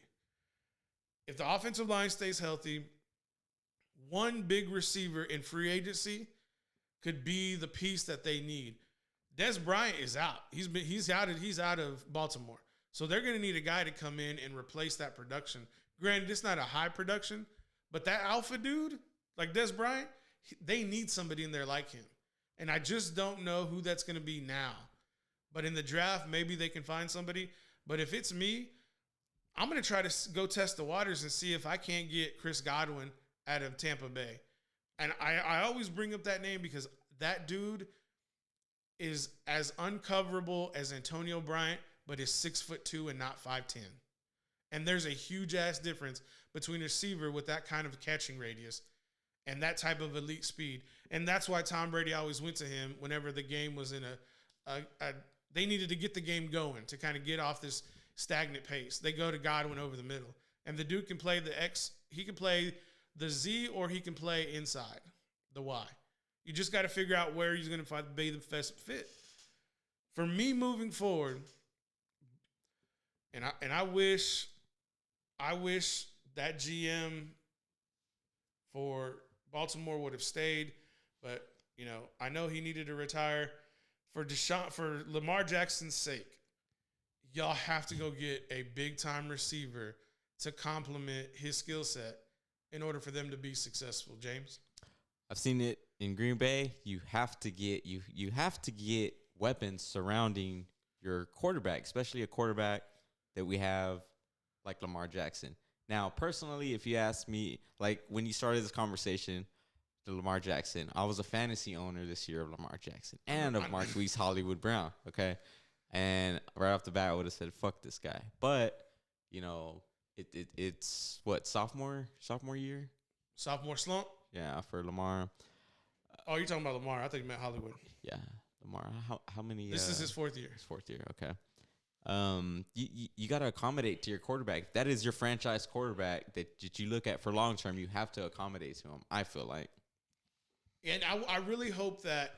Speaker 2: If the offensive line stays healthy, one big receiver in free agency could be the piece that they need. Des Bryant is out. He's out of Baltimore. So they're going to need a guy to come in and replace that production. Granted, it's not a high production, but that alpha dude, like Des Bryant, they need somebody in there like him. And I just don't know who that's going to be now. But in the draft, maybe they can find somebody. But if it's me, I'm going to try to go test the waters and see if I can't get Chris Godwin out of Tampa Bay. And I always bring up that name because that dude is as uncoverable as Antonio Bryant, but is 6'2" and not 5'10". And there's a huge ass difference between a receiver with that kind of catching radius and that type of elite speed. And that's why Tom Brady always went to him whenever the game was in they needed to get the game going to kind of get off this stagnant pace. They go to Godwin over the middle. And the dude can play the X, he can play the Z, or he can play inside the Y. You just got to figure out where he's going to be the best fit. For me moving forward, and I wish that GM for Baltimore would have stayed, but I know he needed to retire. For Lamar Jackson's sake, y'all have to go get a big time receiver to complement his skill set in order for them to be successful. James,
Speaker 1: I've seen it in Green Bay. You have to get weapons surrounding your quarterback, especially a quarterback that we have like Lamar Jackson. Now, personally, if you ask me, like when you started this conversation, to Lamar Jackson, I was a fantasy owner this year of Lamar Jackson and of Marquise Hollywood Brown. Okay. And right off the bat, I would have said, fuck this guy. But, it's what, sophomore year?
Speaker 2: Sophomore slump?
Speaker 1: Yeah, for Lamar.
Speaker 2: Oh, you're talking about Lamar. I think you meant Hollywood.
Speaker 1: Yeah, Lamar. How many?
Speaker 2: This is his fourth year.
Speaker 1: His fourth year, okay. You got to accommodate to your quarterback. If that is your franchise quarterback that you look at for long term, you have to accommodate to him, I feel like.
Speaker 2: And I really hope that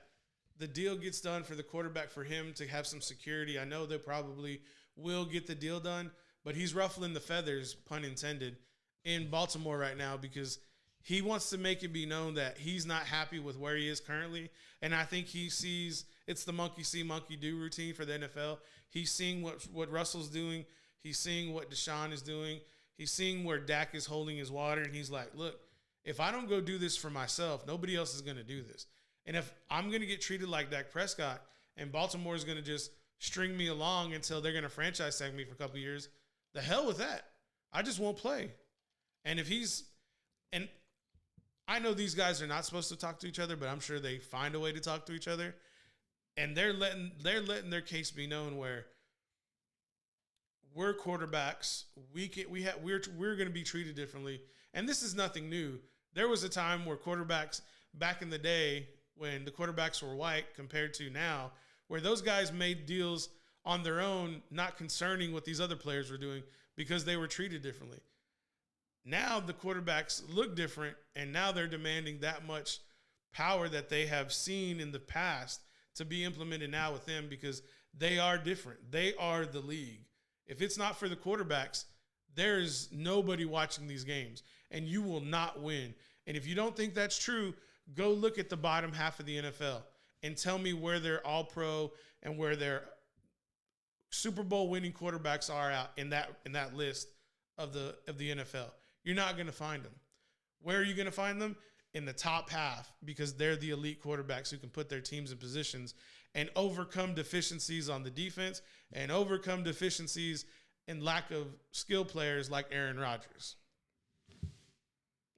Speaker 2: the deal gets done for the quarterback for him to have some security. I know they probably will get the deal done, but he's ruffling the feathers, pun intended, in Baltimore right now because he wants to make it be known that he's not happy with where he is currently. And I think he sees it's the monkey see, monkey do routine for the NFL. He's seeing what Russell's doing. He's seeing what Deshaun is doing. He's seeing where Dak is holding his water. And he's like, look, if I don't go do this for myself, nobody else is going to do this. And if I'm going to get treated like Dak Prescott and Baltimore is going to just string me along until they're going to franchise tag me for a couple of years, the hell with that. I just won't play. And and I know these guys are not supposed to talk to each other, but I'm sure they find a way to talk to each other. And they're letting their case be known where we're quarterbacks. We're going to be treated differently. And this is nothing new. There was a time where quarterbacks back in the day when the quarterbacks were white compared to now, where those guys made deals on their own, not concerning what these other players were doing because they were treated differently. Now the quarterbacks look different, and now they're demanding that much power that they have seen in the past to be implemented now with them because they are different. They are the league. If it's not for the quarterbacks, there is nobody watching these games, and you will not win. And if you don't think that's true, go look at the bottom half of the NFL and tell me where their all-pro and where their Super Bowl winning quarterbacks are out in that list of the NFL. You're not going to find them. Where are you going to find them? In the top half, because they're the elite quarterbacks who can put their teams in positions and overcome deficiencies on the defense and overcome deficiencies and lack of skill players like Aaron Rodgers.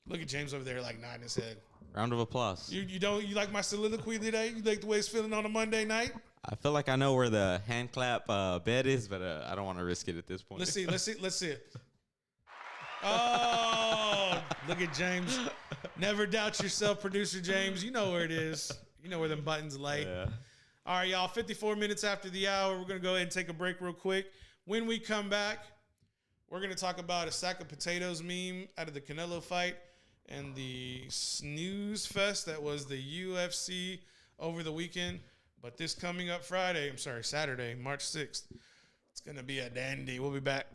Speaker 2: Look at James over there like nodding his head.
Speaker 1: Round of applause.
Speaker 2: You like my soliloquy today? You like the way it's feeling on a Monday night?
Speaker 1: I feel like I know where the hand clap bed is, but I don't want to risk it at this point.
Speaker 2: Let's see it. Oh, look at James. Never doubt yourself, producer James. You know where it is. You know where them buttons lay.
Speaker 1: Yeah.
Speaker 2: All right, y'all, 54 minutes after the hour. We're going to go ahead and take a break real quick. When we come back, we're going to talk about a sack of potatoes meme out of the Canelo fight and the snooze fest that was the UFC over the weekend. But this coming up Saturday, March 6th, it's going to be a dandy. We'll be back.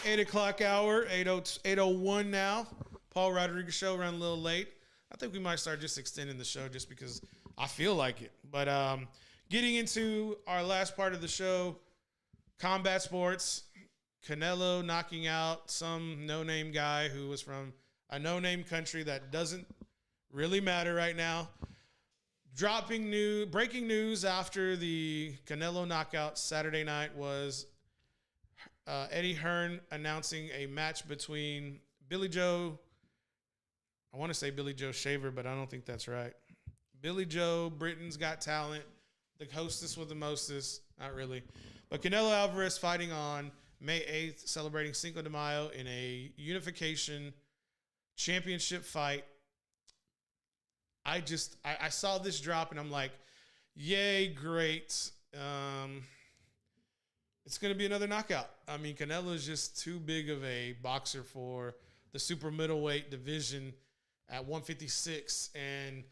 Speaker 2: 8 o'clock hour, 8:01 now. Paul Rodriguez show ran a little late. I think we might start just extending the show just because I feel like it. But getting into our last part of the show, combat sports. Canelo knocking out some no-name guy who was from a no-name country that doesn't really matter right now. Breaking news after the Canelo knockout Saturday night was Eddie Hearn announcing a match between Billy Joe. I want to say Billy Joe Shaver, but I don't think that's right. Billy Joe, Britain's Got Talent, the hostess with the mostest. Not really. But Canelo Alvarez fighting on May 8th, celebrating Cinco de Mayo in a unification championship fight. I saw this drop and I'm like, yay, great. It's going to be another knockout. I mean, Canelo is just too big of a boxer for the super middleweight division at 156. And,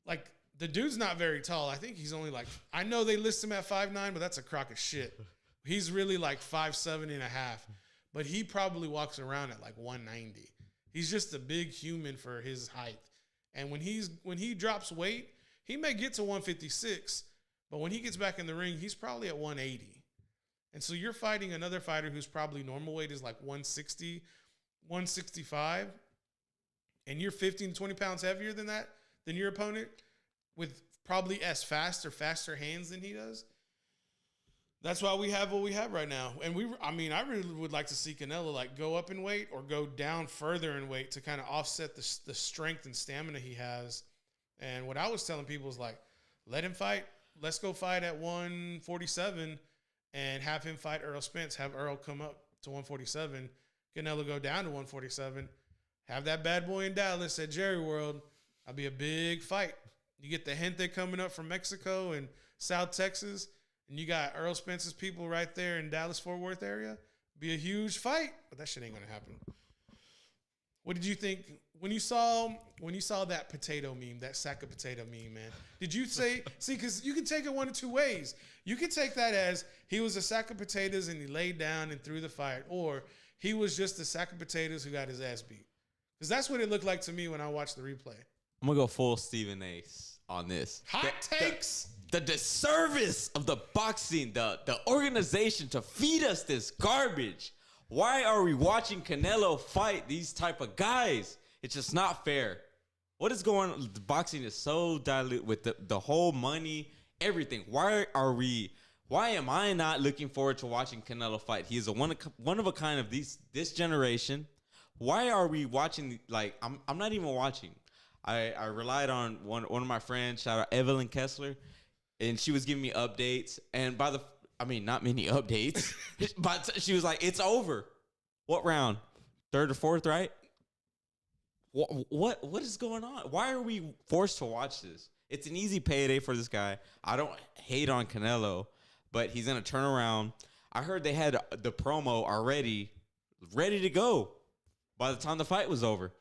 Speaker 2: like, the dude's not very tall. I think he's only like, I know they list him at 5'9", but that's a crock of shit. He's really like 5'7" and a half. But he probably walks around at like 190. He's just a big human for his height. And when he drops weight, he may get to 156, but when he gets back in the ring, he's probably at 180. And so you're fighting another fighter who's probably normal weight is like 160, 165, and you're 15 to 20 pounds heavier than your opponent with probably as fast or faster hands than he does. That's why we have what we have right now. And I really would like to see Canelo like go up in weight or go down further in weight to kind of offset the strength and stamina he has. And what I was telling people is like, let him fight. Let's go fight at 147 and have him fight Earl Spence. Have Earl come up to 147. Canelo go down to 147. Have that bad boy in Dallas at Jerry World. That'll be a big fight. You get the gente coming up from Mexico and South Texas. And you got Earl Spence's people right there in Dallas-Fort Worth area. Be a huge fight, but that shit ain't gonna happen. What did you think when you saw that potato meme, that sack of potato meme, man? Did you see, because you can take it one of two ways. You can take that as he was a sack of potatoes and he laid down and threw the fight, or he was just a sack of potatoes who got his ass beat. Because that's what it looked like to me when I watched the replay.
Speaker 1: I'm gonna go full Stephen Ace on this.
Speaker 2: Hot takes.
Speaker 1: The disservice of the boxing, the organization to feed us this garbage. Why are we watching Canelo fight these type of guys? It's just not fair. What is going on? The boxing is so dilute with the whole money, everything. Why am I not looking forward to watching Canelo fight? He is a one of a kind of this generation. Why are we watching? Like, I'm not even watching. I relied on one of my friends, shout out Evelyn Kessler. And she was giving me updates, and not many updates, but she was like, "It's over." What round? Third or fourth, right? What is going on? Why are we forced to watch this? It's an easy payday for this guy. I don't hate on Canelo, but he's gonna turn around. I heard they had the promo already ready to go by the time the fight was over.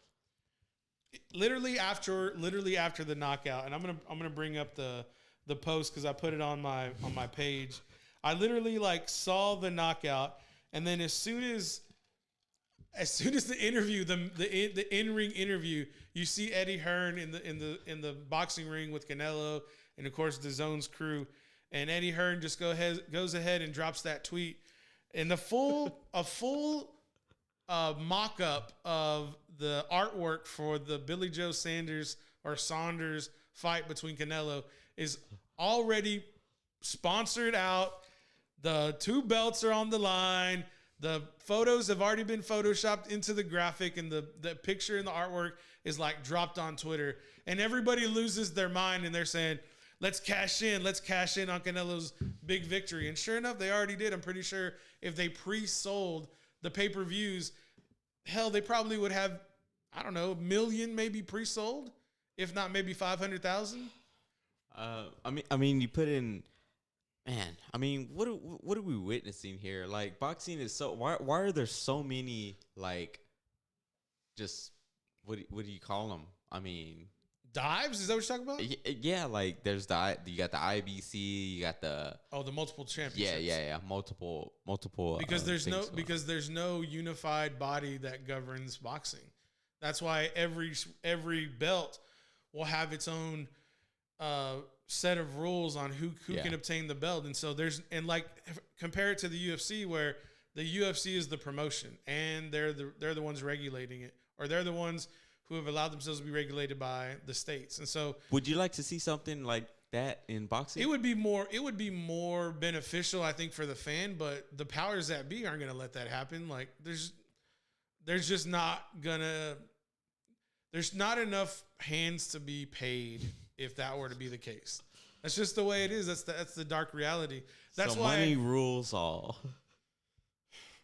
Speaker 2: Literally after the knockout, and I'm gonna bring up the post because I put it on my page. I literally like saw the knockout, and then as soon as the interview, the in-ring interview, you see Eddie Hearn in the boxing ring with Canelo, and of course the Zone's crew, and Eddie Hearn just goes ahead and drops that tweet, and a full mock-up of the artwork for the Billy Joe Saunders fight between Canelo is already sponsored out. The two belts are on the line. The photos have already been photoshopped into the graphic, and the picture and the artwork is like dropped on Twitter. And everybody loses their mind, and they're saying, let's cash in on Canelo's big victory. And sure enough, they already did. I'm pretty sure if they pre-sold the pay-per-views, hell, they probably would have, I don't know, 1 million maybe pre-sold, if not maybe 500,000.
Speaker 1: I mean, you put in, man. I mean, what are we witnessing here? Like, boxing is so. Why are there so many like, just what do you call them? I mean,
Speaker 2: Dives? Is that what you're talking about?
Speaker 1: Yeah, like there's you got the IBC, you got the
Speaker 2: The multiple championships.
Speaker 1: yeah, multiple.
Speaker 2: Because
Speaker 1: things
Speaker 2: there's no unified body that governs boxing. That's why every belt will have its own set of rules on who can obtain the belt. And so compare it to the UFC, where the UFC is the promotion and they're the ones regulating it, or they're the ones who have allowed themselves to be regulated by the states. And so,
Speaker 1: would you like to see something like that in boxing?
Speaker 2: It would be more beneficial, I think, for the fan, but the powers that be aren't going to let that happen. Like there's just not there's not enough hands to be paid if that were to be the case. That's just the way it is. That's the dark reality. That's why
Speaker 1: money rules all.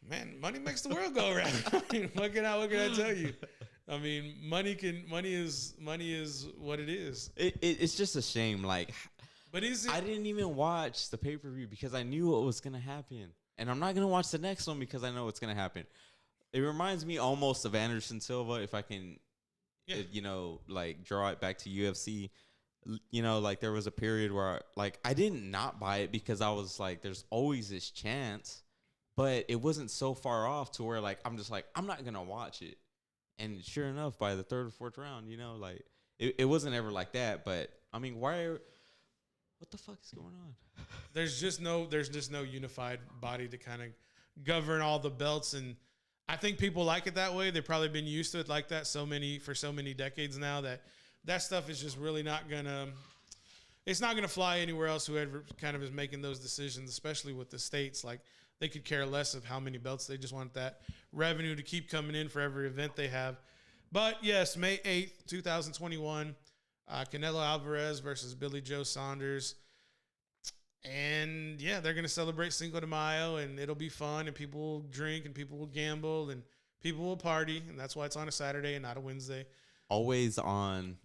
Speaker 2: Man, money makes the world go around. What can I tell you? I mean, money is what it is.
Speaker 1: It's just a shame. Like,
Speaker 2: but
Speaker 1: I didn't even watch the pay-per-view because I knew what was gonna happen, and I'm not gonna watch the next one because I know what's gonna happen. It reminds me almost of Anderson Silva, if I can, like draw it back to UFC. Like there was a period where like I didn't not buy it because I was like, there's always this chance, but it wasn't so far off to where like I'm just like, I'm not gonna watch it. And sure enough, by the third or fourth round, like it wasn't ever like that. But I mean, what the fuck is going on?
Speaker 2: There's just no unified body to kind of govern all the belts, and I think people like it that way. They've probably been used to it like that for so many decades now that stuff is just really it's not gonna fly anywhere else. Whoever kind of is making those decisions, especially with the states, like they could care less of how many belts. They just want that revenue to keep coming in for every event they have. But yes, May 8th, 2021, Canelo Alvarez versus Billy Joe Saunders. And yeah, they're going to celebrate Cinco de Mayo, and it'll be fun, and people will drink, and people will gamble, and people will party. And that's why it's on a Saturday and not a Wednesday.
Speaker 1: Always on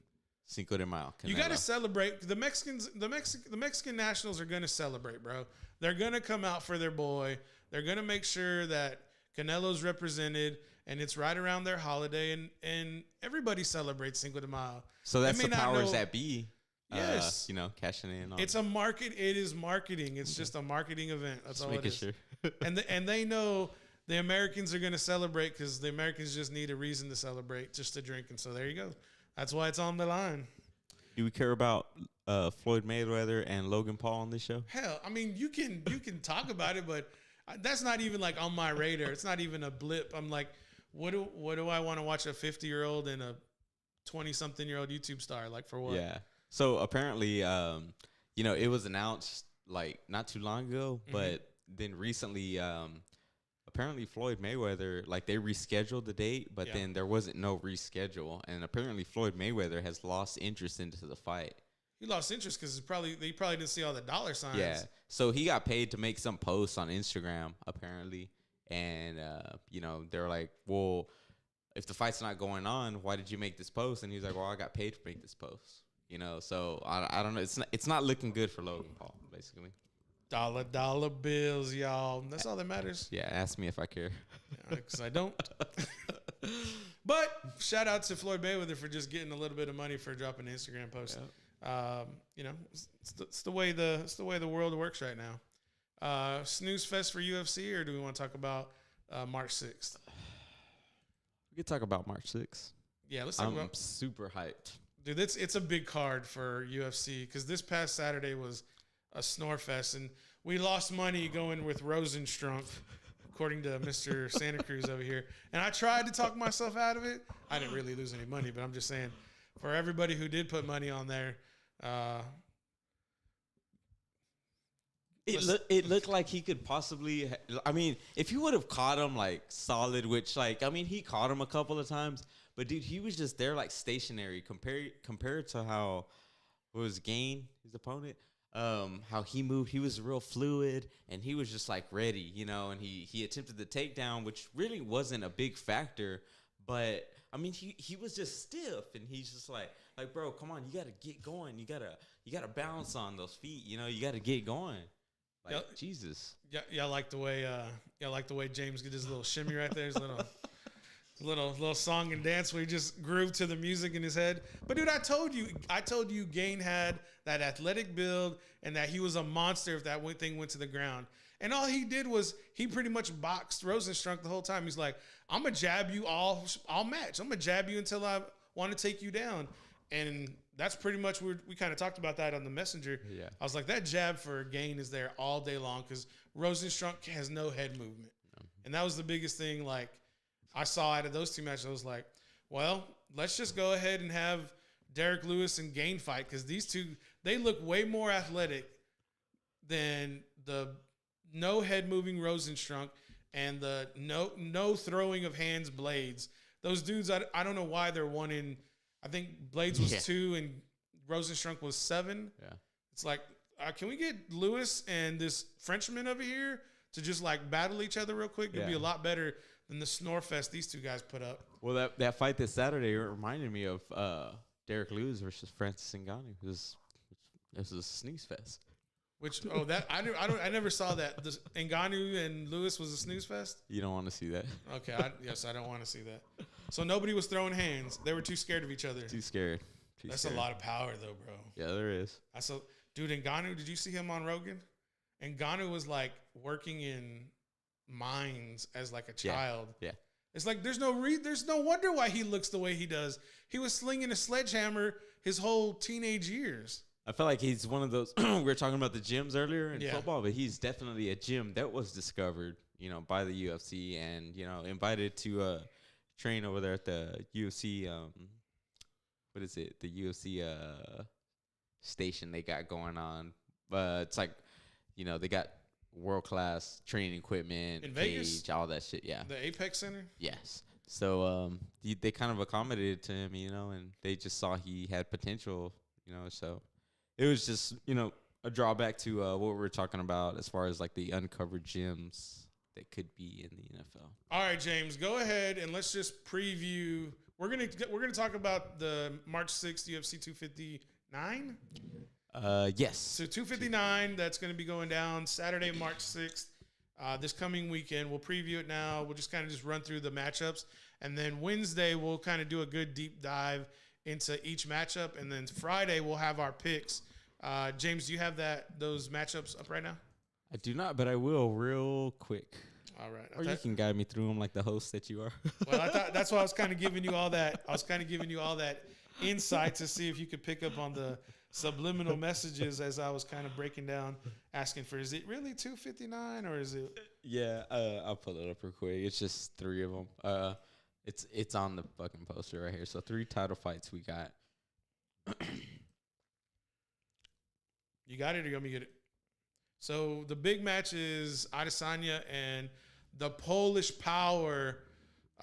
Speaker 1: Cinco de Mayo. Canelo.
Speaker 2: You got to celebrate. The Mexican nationals are going to celebrate, bro. They're going to come out for their boy. They're going to make sure that Canelo's represented, and it's right around their holiday, and everybody celebrates Cinco de Mayo.
Speaker 1: So that's the powers that be.
Speaker 2: Yes.
Speaker 1: Cashing in on
Speaker 2: it's a market. It is marketing. It's just a marketing event. That's all it is. Sure. and they know the Americans are going to celebrate because the Americans just need a reason to celebrate, just to drink. And so there you go. That's why it's on the line.
Speaker 1: Do we care about Floyd Mayweather and Logan Paul on this show?
Speaker 2: Hell, I mean, you can talk about it, but that's not even like on my radar. It's not even a blip. I'm like, what do I want to watch a 50-year-old and a 20-something-year-old YouTube star? Like, for what?
Speaker 1: Yeah. So apparently, it was announced like not too long ago, but then recently, apparently Floyd Mayweather, like they rescheduled the date, but then there wasn't no reschedule. And apparently Floyd Mayweather has lost interest into the fight.
Speaker 2: He lost interest because he probably didn't see all the dollar signs.
Speaker 1: Yeah. So he got paid to make some posts on Instagram, apparently. And, they're like, well, if the fight's not going on, why did you make this post? And he's like, well, I got paid to make this post. So I don't know. It's not looking good for Logan Paul, basically.
Speaker 2: Dollar bills, y'all. That's all that matters.
Speaker 1: Yeah, ask me if I care.
Speaker 2: Because I don't. But shout out to Floyd Mayweather for just getting a little bit of money for dropping an Instagram post. Yep. It's the way the world works right now. Snooze fest for UFC, or do we want to talk about March 6th?
Speaker 1: We could talk about March 6th.
Speaker 2: Yeah, let's talk about.
Speaker 1: I'm super hyped.
Speaker 2: Dude, it's a big card for UFC because this past Saturday was a snore fest, and we lost money going with Rosenstruck, according to Mr. Santa Cruz over here. And I tried to talk myself out of it. I didn't really lose any money, but I'm just saying, for everybody who did put money on there,
Speaker 1: it looked like he could possibly. I mean, if he would have caught him like solid, which he caught him a couple of times. But dude, he was just there like stationary compared to how was Gain, his opponent, how he moved. He was real fluid and he was just like ready, and he attempted the takedown, which really wasn't a big factor, but I mean he was just stiff and he's just like bro, come on, you gotta get going. You gotta bounce on those feet, you gotta get going. Like Jesus.
Speaker 2: Yeah, y'all like the way James did his little shimmy right there, his little song and dance where he just grooved to the music in his head. But dude, I told you Gain had that athletic build and that he was a monster if that thing went to the ground. And all he did was he pretty much boxed Rosenstruck the whole time. He's like, I'm gonna jab you all match. I'm gonna jab you until I want to take you down. And that's pretty much we kind of talked about that on the messenger.
Speaker 1: Yeah.
Speaker 2: I was like, that jab for Gain is there all day long because Rosenstruck has no head movement. And that was the biggest thing, like, I saw out of those two matches. I was like, well, let's just go ahead and have Derek Lewis and Gain fight because these two, they look way more athletic than the no head moving Rosenstruck and the no throwing of hands Blades. Those dudes, I don't know why they're one in. I think Blades was 2 and Rosenstruck was 7.
Speaker 1: Yeah.
Speaker 2: It's like, can we get Lewis and this Frenchman over here to just like battle each other real quick? It'd be a lot better than the snore fest these two guys put up.
Speaker 1: Well, that fight this Saturday reminded me of Derek Lewis versus Francis Ngannou. This is a sneeze fest.
Speaker 2: I never saw that. Ngannou and Lewis was a snooze fest.
Speaker 1: You don't want to see that.
Speaker 2: Okay, I don't want to see that. So nobody was throwing hands. They were too scared of each other.
Speaker 1: Too scared.
Speaker 2: That's a lot of power, though, bro.
Speaker 1: Yeah, there is.
Speaker 2: Dude, Ngannou, did you see him on Rogan? Ngannou was like working in mines as like a child.
Speaker 1: Yeah.
Speaker 2: It's like there's no wonder why he looks the way he does. He was slinging a sledgehammer his whole teenage years.
Speaker 1: I feel like he's one of those. We were talking about the gyms earlier in football, but he's definitely a gym that was discovered, by the UFC and invited to train over there at the UFC. What is it? The UFC station they got going on. It's like, they got world-class training equipment,
Speaker 2: in
Speaker 1: cage,
Speaker 2: Vegas?
Speaker 1: all that shit. Yeah.
Speaker 2: The Apex Center?
Speaker 1: Yes. So they kind of accommodated to him, and they just saw he had potential, so it was just, a drawback to what we were talking about as far as like the uncovered gyms that could be in the NFL.
Speaker 2: All right, James, go ahead and let's just preview. We're gonna talk about the March 6th UFC 259.
Speaker 1: Yes.
Speaker 2: So 259, that's going to be going down Saturday, March 6th. This coming weekend, we'll preview it now. We'll just kind of just run through the matchups, and then Wednesday we'll kind of do a good deep dive into each matchup, and then Friday we'll have our picks. James, do you have those matchups up right now?
Speaker 1: I do not, but I will real quick.
Speaker 2: All right.
Speaker 1: Or you can guide me through them like the host that you are.
Speaker 2: Well, I thought that's why I was kind of giving you all that. I was kind of giving you all that insight to see if you could pick up on the subliminal messages as I was kind of breaking down, asking for, is it really 259 or is it?
Speaker 1: Yeah, I'll pull it up real quick. It's just 3 of them. It's on the fucking poster right here. So 3 title fights we got.
Speaker 2: You got it or you want me to get it? So the big match is Adesanya and the Polish Power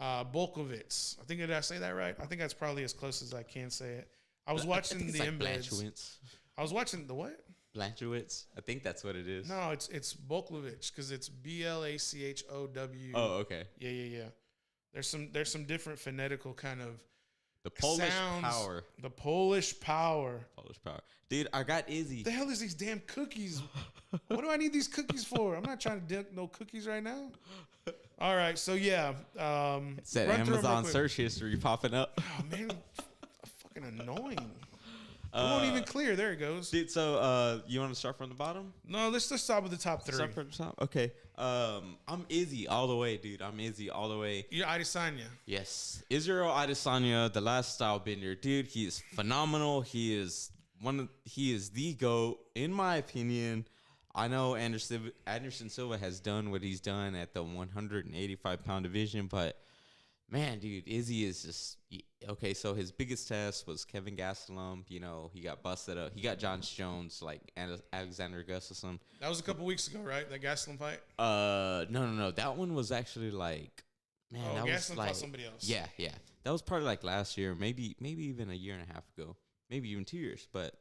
Speaker 2: Bolkowicz. Did I say that right? I think that's probably as close as I can say it. I was watching the embeds. I was watching the what?
Speaker 1: Blanchowicz. I think that's what it is.
Speaker 2: No, it's Bolkowicz because it's Blachow.
Speaker 1: Oh, okay.
Speaker 2: Yeah. There's some different phonetical kind of
Speaker 1: the Polish
Speaker 2: sounds.
Speaker 1: Power.
Speaker 2: The Polish Power.
Speaker 1: Polish Power. Dude, I got Izzy.
Speaker 2: What the hell is these damn cookies? What do I need these cookies for? I'm not trying to dip no cookies right now. All right, so yeah.
Speaker 1: It's that Amazon search history popping up.
Speaker 2: Oh, man, fucking annoying. It won't even clear. There it goes.
Speaker 1: Dude, so you want to start from the bottom?
Speaker 2: No, let's just start with the top 3.
Speaker 1: Start from the top? Okay. I'm Izzy all the way, dude. I'm Izzy all the way.
Speaker 2: You're Adesanya.
Speaker 1: Yes. Israel Adesanya, the last style bender. Dude, he is phenomenal. He is the GOAT, in my opinion. I know Anderson Silva has done what he's done at the 185-pound division, but man, dude, Izzy is just okay. So his biggest test was Kevin Gastelum. He got busted up. He got John Jones, like Alexander Gustafsson.
Speaker 2: That was a couple weeks ago, right? That Gastelum fight.
Speaker 1: No. That one was actually like, man, that
Speaker 2: Gastelum
Speaker 1: was like
Speaker 2: fought somebody else.
Speaker 1: Yeah. That was probably like last year, maybe even a year and a half ago, maybe even 2 years. But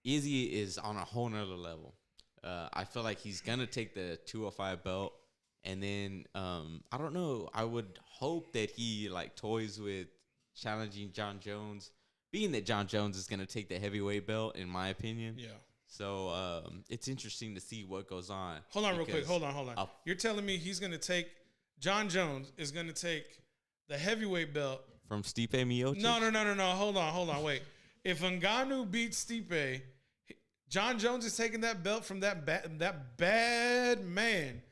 Speaker 1: Izzy is on a whole nother level. I feel like he's gonna take the 205 belt. And then, I don't know, I would hope that he, like, toys with challenging John Jones, being that John Jones is going to take the heavyweight belt, in my opinion.
Speaker 2: Yeah.
Speaker 1: So, it's interesting to see what goes on.
Speaker 2: Hold on real quick. Hold on. You're telling me he's going to take John Jones is going to take the heavyweight belt
Speaker 1: From Stipe Miocic?
Speaker 2: No. Hold on. Wait. If Ngannou beats Stipe, John Jones is taking that belt from that bad man,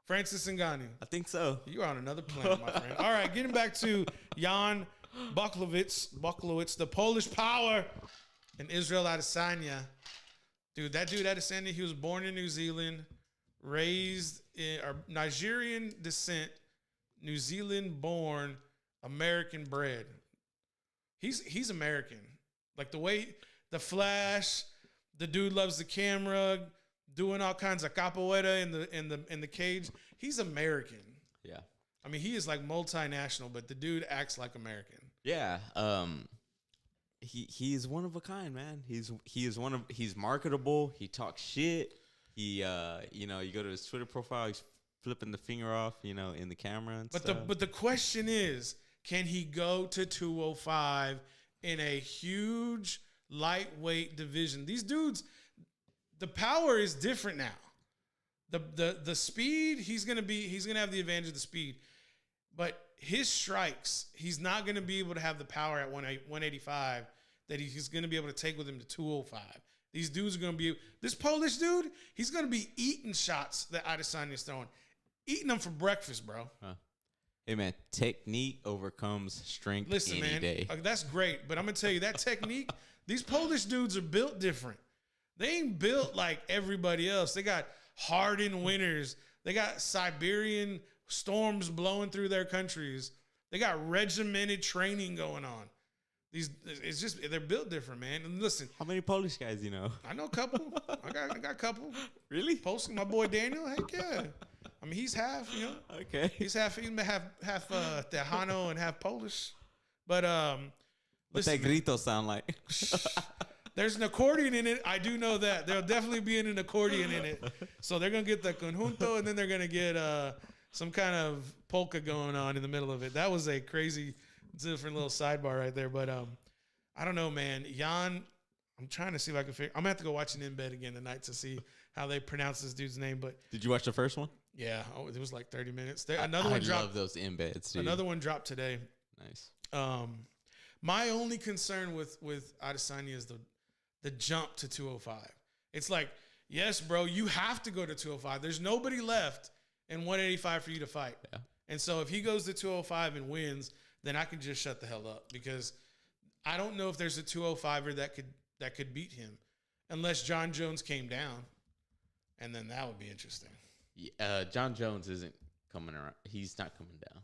Speaker 2: Francis Ngannou.
Speaker 1: I think so.
Speaker 2: You're on another planet, my friend. All right, getting back to Jan Blachowicz, the Polish power, and Israel Adesanya. Dude, that dude Adesanya, he was born in New Zealand, raised in Nigerian descent, New Zealand born, American bred. He's American. Like the way the Flash, the dude loves the camera, doing all kinds of capoeira in the cage. He's American.
Speaker 1: Yeah.
Speaker 2: I mean, he is like multinational, but the dude acts like American.
Speaker 1: Yeah. He's one of a kind, man. He's marketable. He talks shit. He you go to his Twitter profile, he's flipping the finger off, in the camera and stuff.
Speaker 2: But the question is, can he go to 205 in a huge lightweight division? These dudes, the power is different now. The speed, he's gonna have the advantage of the speed. But his strikes, he's not gonna be able to have the power at 185 that he's gonna be able to take with him to 205. These dudes are gonna be this Polish dude, he's gonna be eating shots that Adesanya's throwing. Eating them for breakfast, bro.
Speaker 1: Huh. Hey, man, technique overcomes strength any day.
Speaker 2: That's great. But I'm going to tell you, that technique, these Polish dudes are built different. They ain't built like everybody else. They got hardened winters. They got Siberian storms blowing through their countries. They got regimented training going on. They're built different, man. And listen.
Speaker 1: How many Polish guys you know?
Speaker 2: I know a couple. I got a couple.
Speaker 1: Really?
Speaker 2: My boy Daniel, heck yeah. I mean, he's half,
Speaker 1: Okay.
Speaker 2: He's half Tejano and half Polish. But
Speaker 1: What's that grito sound like?
Speaker 2: there's an accordion in it. I do know that. There'll definitely be an accordion in it. So they're going to get the conjunto, and then they're going to get some kind of polka going on in the middle of it. That was a crazy, different little sidebar right there. But I don't know, man. Jan, I'm trying to see if I can figure. I'm going to have to go watch an in bed again tonight to see how they pronounce this dude's name. But
Speaker 1: did you watch the first one?
Speaker 2: Yeah, it was like 30 minutes.
Speaker 1: I love those embeds, dude.
Speaker 2: Another one dropped today.
Speaker 1: Nice.
Speaker 2: My only concern with Adesanya is the jump to 205. It's like, yes, bro, you have to go to 205. There's nobody left in 185 for you to fight.
Speaker 1: Yeah.
Speaker 2: And so if he goes to 205 and wins, then I can just shut the hell up because I don't know if there's a 205er that could beat him unless John Jones came down, and then that would be interesting.
Speaker 1: John Jones isn't coming around. He's not coming down.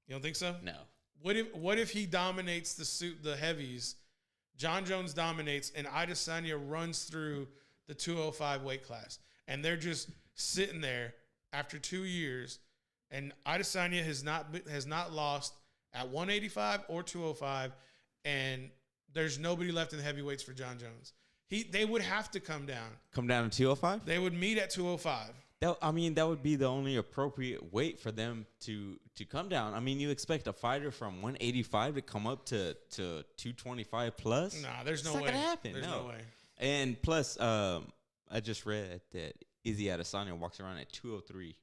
Speaker 2: You don't think so?
Speaker 1: No.
Speaker 2: What if he dominates the heavies? John Jones dominates, and Adesanya runs through the 205 weight class, and they're just sitting there after 2 years, and Adesanya has not lost at 185 or 205, and there's nobody left in the heavyweights for John Jones. They would have to come down.
Speaker 1: Come down to 205?
Speaker 2: They would meet at 205.
Speaker 1: That would be the only appropriate weight for them to come down. I mean, you expect a fighter from 185 to come up to 225 plus?
Speaker 2: Nah, there's no way.
Speaker 1: It's not gonna happen.
Speaker 2: There's no way.
Speaker 1: And plus, I just read that Izzy Adesanya walks around at 203.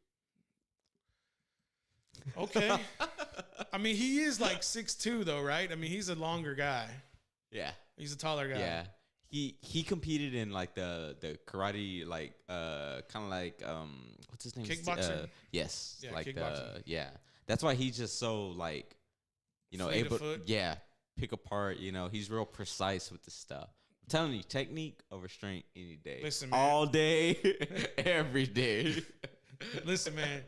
Speaker 2: Okay. I mean, he is like 6'2", though, right? I mean, he's a longer guy.
Speaker 1: Yeah.
Speaker 2: He's a taller guy.
Speaker 1: Yeah. He competed in like the karate, like kind of like what's his name?
Speaker 2: Kickboxing?
Speaker 1: Yes.
Speaker 2: Yeah,
Speaker 1: like
Speaker 2: kickboxing.
Speaker 1: That's why he's just so like,
Speaker 2: Fleet
Speaker 1: able
Speaker 2: of foot.
Speaker 1: pick apart, he's real precise with the stuff. I'm telling you, technique over strength any day.
Speaker 2: Listen, man.
Speaker 1: All day, every day.
Speaker 2: Listen, man.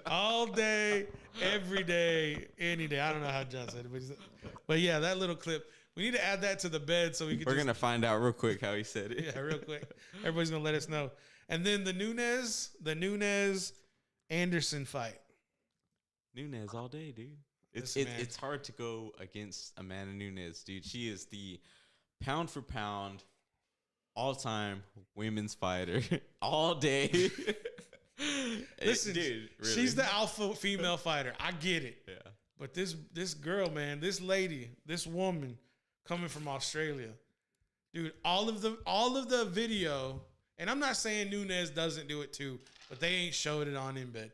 Speaker 2: All day, every day, any day. I don't know how John said it, but yeah, that little clip. We need to add that to the bed so we can.
Speaker 1: We're gonna find out real quick how he said it.
Speaker 2: Yeah, real quick. Everybody's gonna let us know. And then the Nunes Anderson fight.
Speaker 1: Nunes all day, dude. It's hard to go against Amanda Nunes, dude. She is the pound for pound, all time women's fighter, all day.
Speaker 2: Listen,
Speaker 1: dude, really.
Speaker 2: She's the alpha female fighter. I get it.
Speaker 1: Yeah.
Speaker 2: But this girl, man, this lady, this woman coming from Australia, dude, all of the video, and I'm not saying Nunes doesn't do it too, but they ain't showed it on Embed.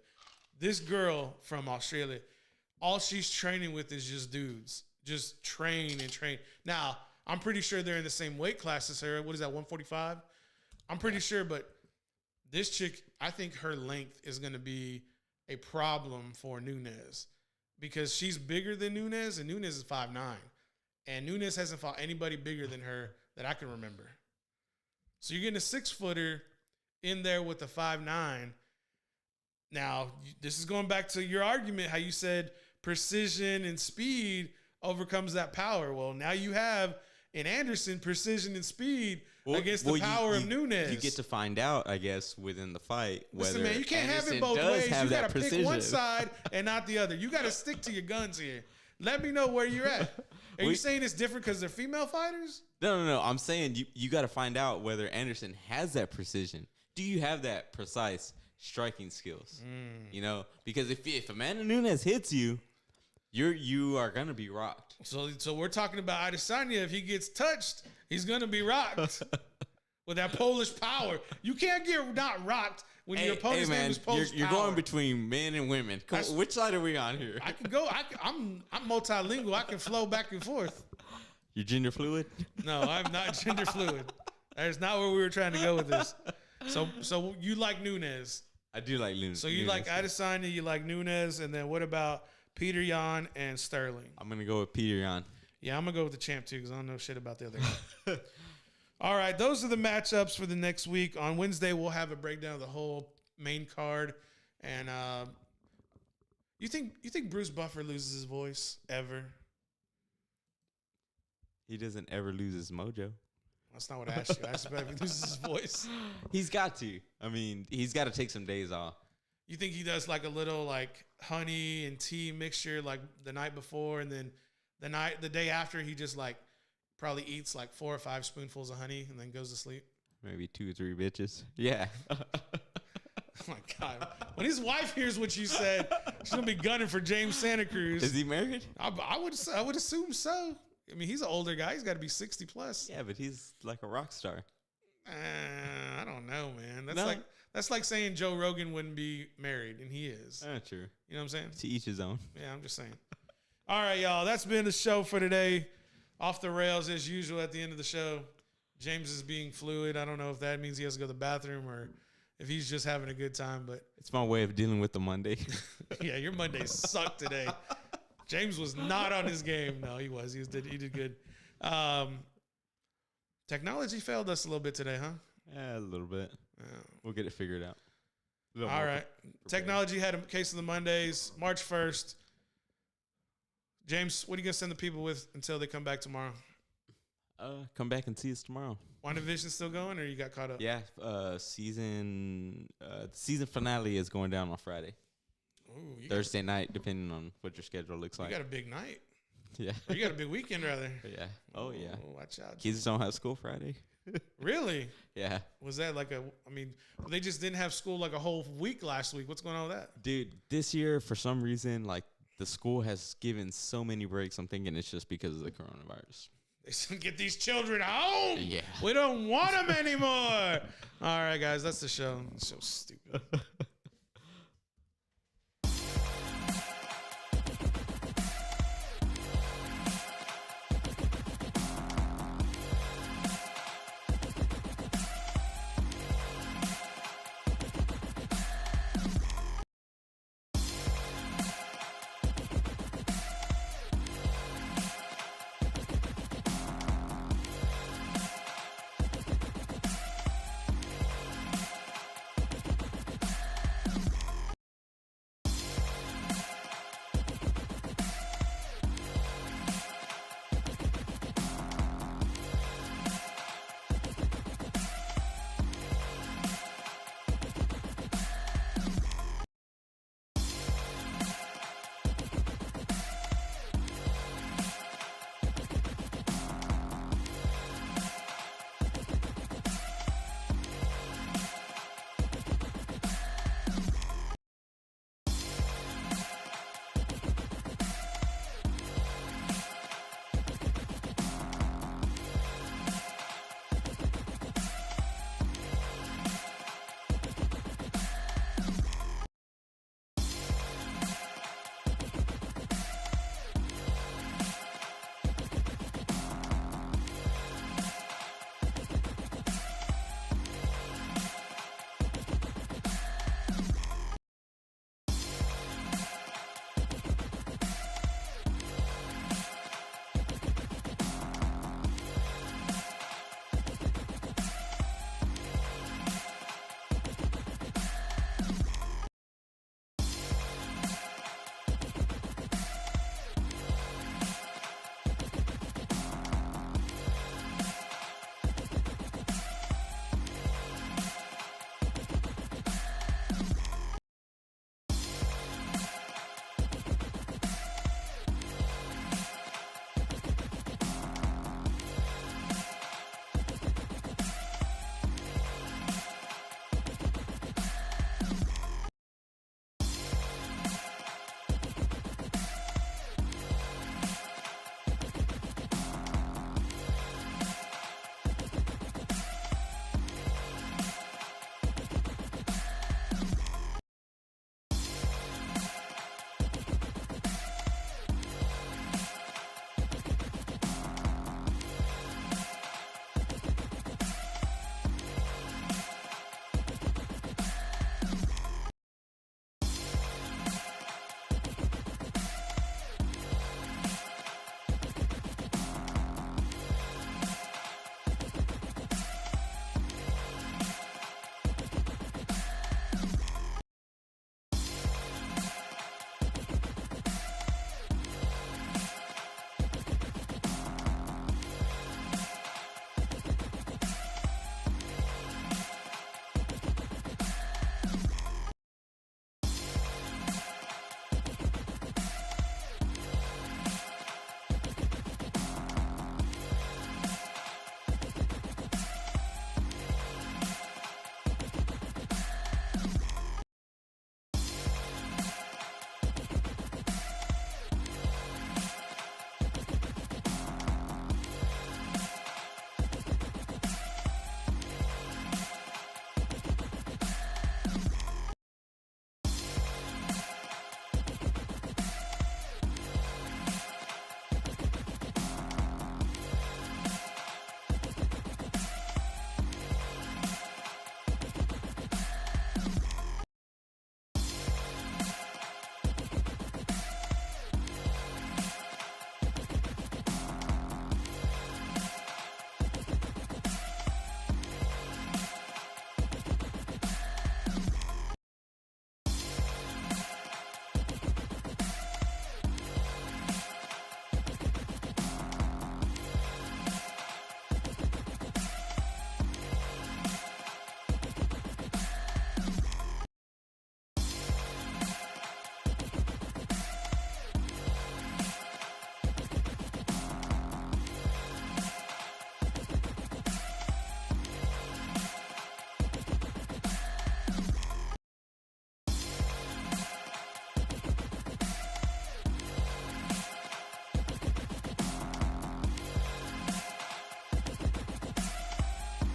Speaker 2: this girl from Australia, all she's training with is just dudes. Just train and train. Now, I'm pretty sure they're in the same weight class as her. What is that, 145? I'm pretty sure, but this chick, I think her length is going to be a problem for Nunes because she's bigger than Nunes, and Nunes is 5'9". And Nunes hasn't fought anybody bigger than her that I can remember. So you're getting a 6-footer in there with a 5'9". Now, this is going back to your argument, how you said precision and speed overcomes that power. Well, now you have in Anderson precision and speed against the power of Nunes.
Speaker 1: You get to find out, I guess, within the fight whether
Speaker 2: Listen, man, you can't
Speaker 1: Anderson
Speaker 2: have it both
Speaker 1: does
Speaker 2: ways.
Speaker 1: have
Speaker 2: You got
Speaker 1: that
Speaker 2: to
Speaker 1: precision.
Speaker 2: pick one side and not the other. You got to stick to your guns here. Let me know where you're at. Are you saying it's different because they're female fighters?
Speaker 1: No. I'm saying you got to find out whether Anderson has that precision. Do you have that precise striking skills? You know, because if Amanda Nunes hits you, you are gonna be rocked.
Speaker 2: So we're talking about Adesanya. If he gets touched, he's gonna be rocked with that Polish power. You can't get not rocked when your opponent's name is Polish
Speaker 1: you're
Speaker 2: power.
Speaker 1: going between men and women. Come on, which side are we on here?
Speaker 2: I can go. I'm multilingual. I can flow back and forth.
Speaker 1: You're gender fluid?
Speaker 2: No, I'm not gender fluid. That's not where we were trying to go with this. So you like Nunes?
Speaker 1: I do like Nunes.
Speaker 2: So you like Adesanya, you like Nunes, and then what about Peter Yan and Sterling?
Speaker 1: I'm gonna go with Peter Yan.
Speaker 2: Yeah, I'm gonna go with the champ too because I don't know shit about the other guy. All right, those are the matchups for the next week. On Wednesday, we'll have a breakdown of the whole main card. And you think Bruce Buffer loses his voice ever?
Speaker 1: He doesn't ever lose his mojo.
Speaker 2: That's not what I asked you. I asked if he loses his voice.
Speaker 1: He's got to. I mean, he's got to take some days off.
Speaker 2: You think he does like a little like honey and tea mixture like the night before, and then the day after he just like probably eats like 4 or 5 spoonfuls of honey and then goes to sleep?
Speaker 1: Maybe 2 or 3 bitches. Yeah.
Speaker 2: Oh my God. When his wife hears what you said, she's going to be gunning for James Santa Cruz.
Speaker 1: Is he married?
Speaker 2: I would assume so. I mean, he's an older guy. He's got to be 60 plus.
Speaker 1: Yeah, but he's like a rock star.
Speaker 2: I don't know, man. That's like saying Joe Rogan wouldn't be married, and he is.
Speaker 1: True.
Speaker 2: You know what I'm saying?
Speaker 1: To each his own.
Speaker 2: Yeah, I'm just saying. All right, y'all. That's been the show for today. Off the rails as usual at the end of the show. James is being fluid. I don't know if that means he has to go to the bathroom or if he's just having a good time, but
Speaker 1: it's my way of dealing with the Monday.
Speaker 2: Yeah, your Monday sucked today. James was not on his game. No, he was. He did good. Technology failed us a little bit today, huh?
Speaker 1: Yeah, a little bit. We'll get it figured out.
Speaker 2: All right. Technology had a case of the Mondays, March 1st. James, what are you going to send the people with until they come back tomorrow?
Speaker 1: Come back and see us tomorrow.
Speaker 2: WandaVision still going, or you got caught up?
Speaker 1: Yeah, season finale is going down on Friday.
Speaker 2: Ooh,
Speaker 1: Thursday night, depending on what your schedule looks like.
Speaker 2: You got a big night.
Speaker 1: Yeah.
Speaker 2: Or you got a big weekend, rather.
Speaker 1: Yeah. Oh, yeah.
Speaker 2: Watch out.
Speaker 1: Kids don't have school Friday.
Speaker 2: Really?
Speaker 1: Yeah.
Speaker 2: Was that like they just didn't have school like a whole week last week. What's going on with that?
Speaker 1: Dude, this year, for some reason, like, the school has given so many breaks. I'm thinking it's just because of the coronavirus.
Speaker 2: They should get these children home.
Speaker 1: Yeah.
Speaker 2: We don't want them anymore. All right, guys, that's the show. It's so stupid.